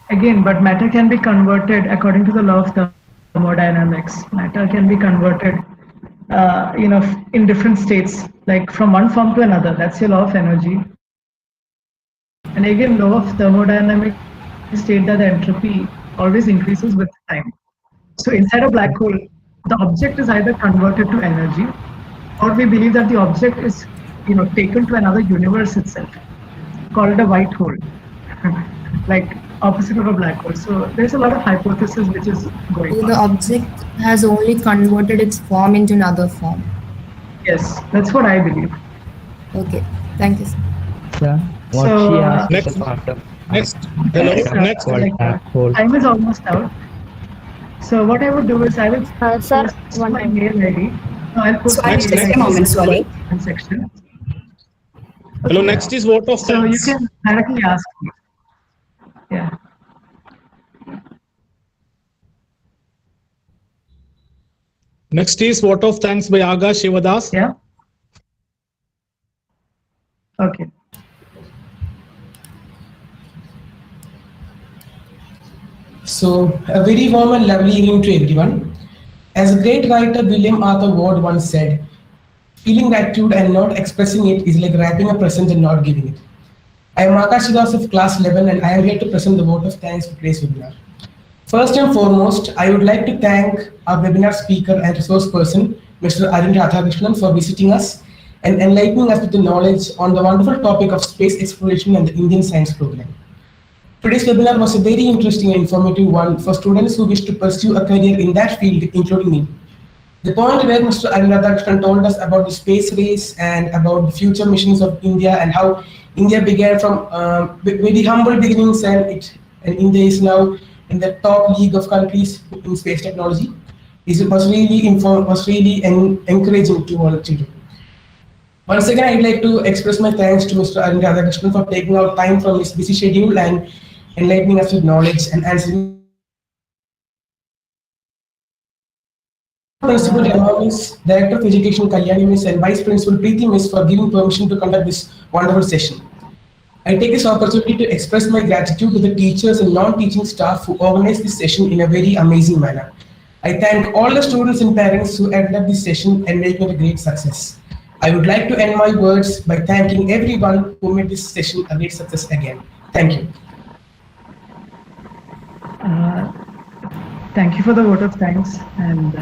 Again, but matter can be converted according to the law of thermodynamics. Matter can be converted, in different states, like from one form to another. That's your law of energy. And again, law of thermodynamics state that the entropy always increases with time. So inside a black hole, the object is either converted to energy, or we believe that the object is, taken to another universe itself, called a white hole, like opposite of a black hole. So there's a lot of hypothesis which is going on. The object has only converted its form into another form. Yes, that's what I believe. Okay, thank you, sir. Sir, what So, she asked next. Hello, next. black hole. Time is almost out. So what I would do is I will Sir, post one my minute. mail ID. No, I'll post my Next, mail next. ID moment, sorry. in section. Hello, next is vote of So you thanks. can directly ask me. Yeah. Next is vote of thanks by Aga Shivadas. Yeah. Okay. So, a very warm and lovely evening to everyone. As a great writer William Arthur Ward once said, feeling gratitude and not expressing it is like wrapping a present and not giving it. I am Akash Sidas of class 11 and I am here to present the vote of thanks for today's webinar. First and foremost, I would like to thank our webinar speaker and resource person, Mr. Arun Radhakrishnan, for visiting us and enlightening us with the knowledge on the wonderful topic of space exploration and the Indian Science Program. Today's webinar was a very interesting and informative one for students who wish to pursue a career in that field, including me. The point where Mr. Arun Radhakrishnan told us about the space race and about the future missions of India and how India began from very humble beginnings and India is now in the top league of countries in space technology. Was really encouraging to all children. Once again, I'd like to express my thanks to Mr. Arun Radhakrishnan for taking out time from his busy schedule and enlightening us with knowledge and answering. Principal Miss, Director of Education Kalyani Miss and Vice Principal Preeti Miss for giving permission to conduct this wonderful session. I take this opportunity to express my gratitude to the teachers and non-teaching staff who organized this session in a very amazing manner. I thank all the students and parents who ended this session and made it a great success. I would like to end my words by thanking everyone who made this session a great success again. Thank you. Thank you for the vote of thanks, and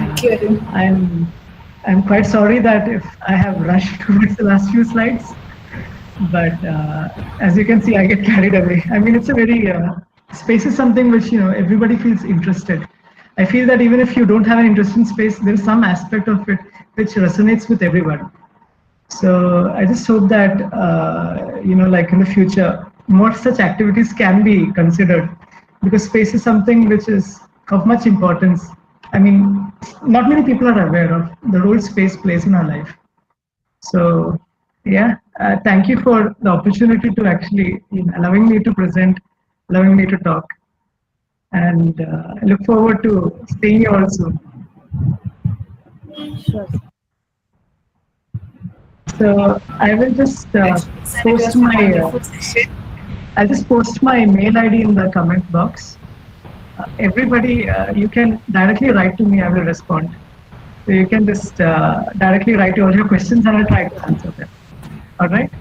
I'm quite sorry that if I have rushed towards the last few slides, but as you can see, I get carried away. I mean, it's a very space is something which everybody feels interested. I feel that even if you don't have an interest in space, there is some aspect of it which resonates with everyone. So I just hope that like in the future, more such activities can be considered, because space is something which is of much importance. I mean, not many people are aware of the role space plays in our life. So yeah, thank you for the opportunity to actually allowing me to present, allowing me to talk. and I look forward to seeing you all soon. Sure. So I will just post my I'll just post my mail ID in the comment box. Everybody, you can directly write to me. I will respond. So you can just directly write all your questions and I'll try to answer them. All right.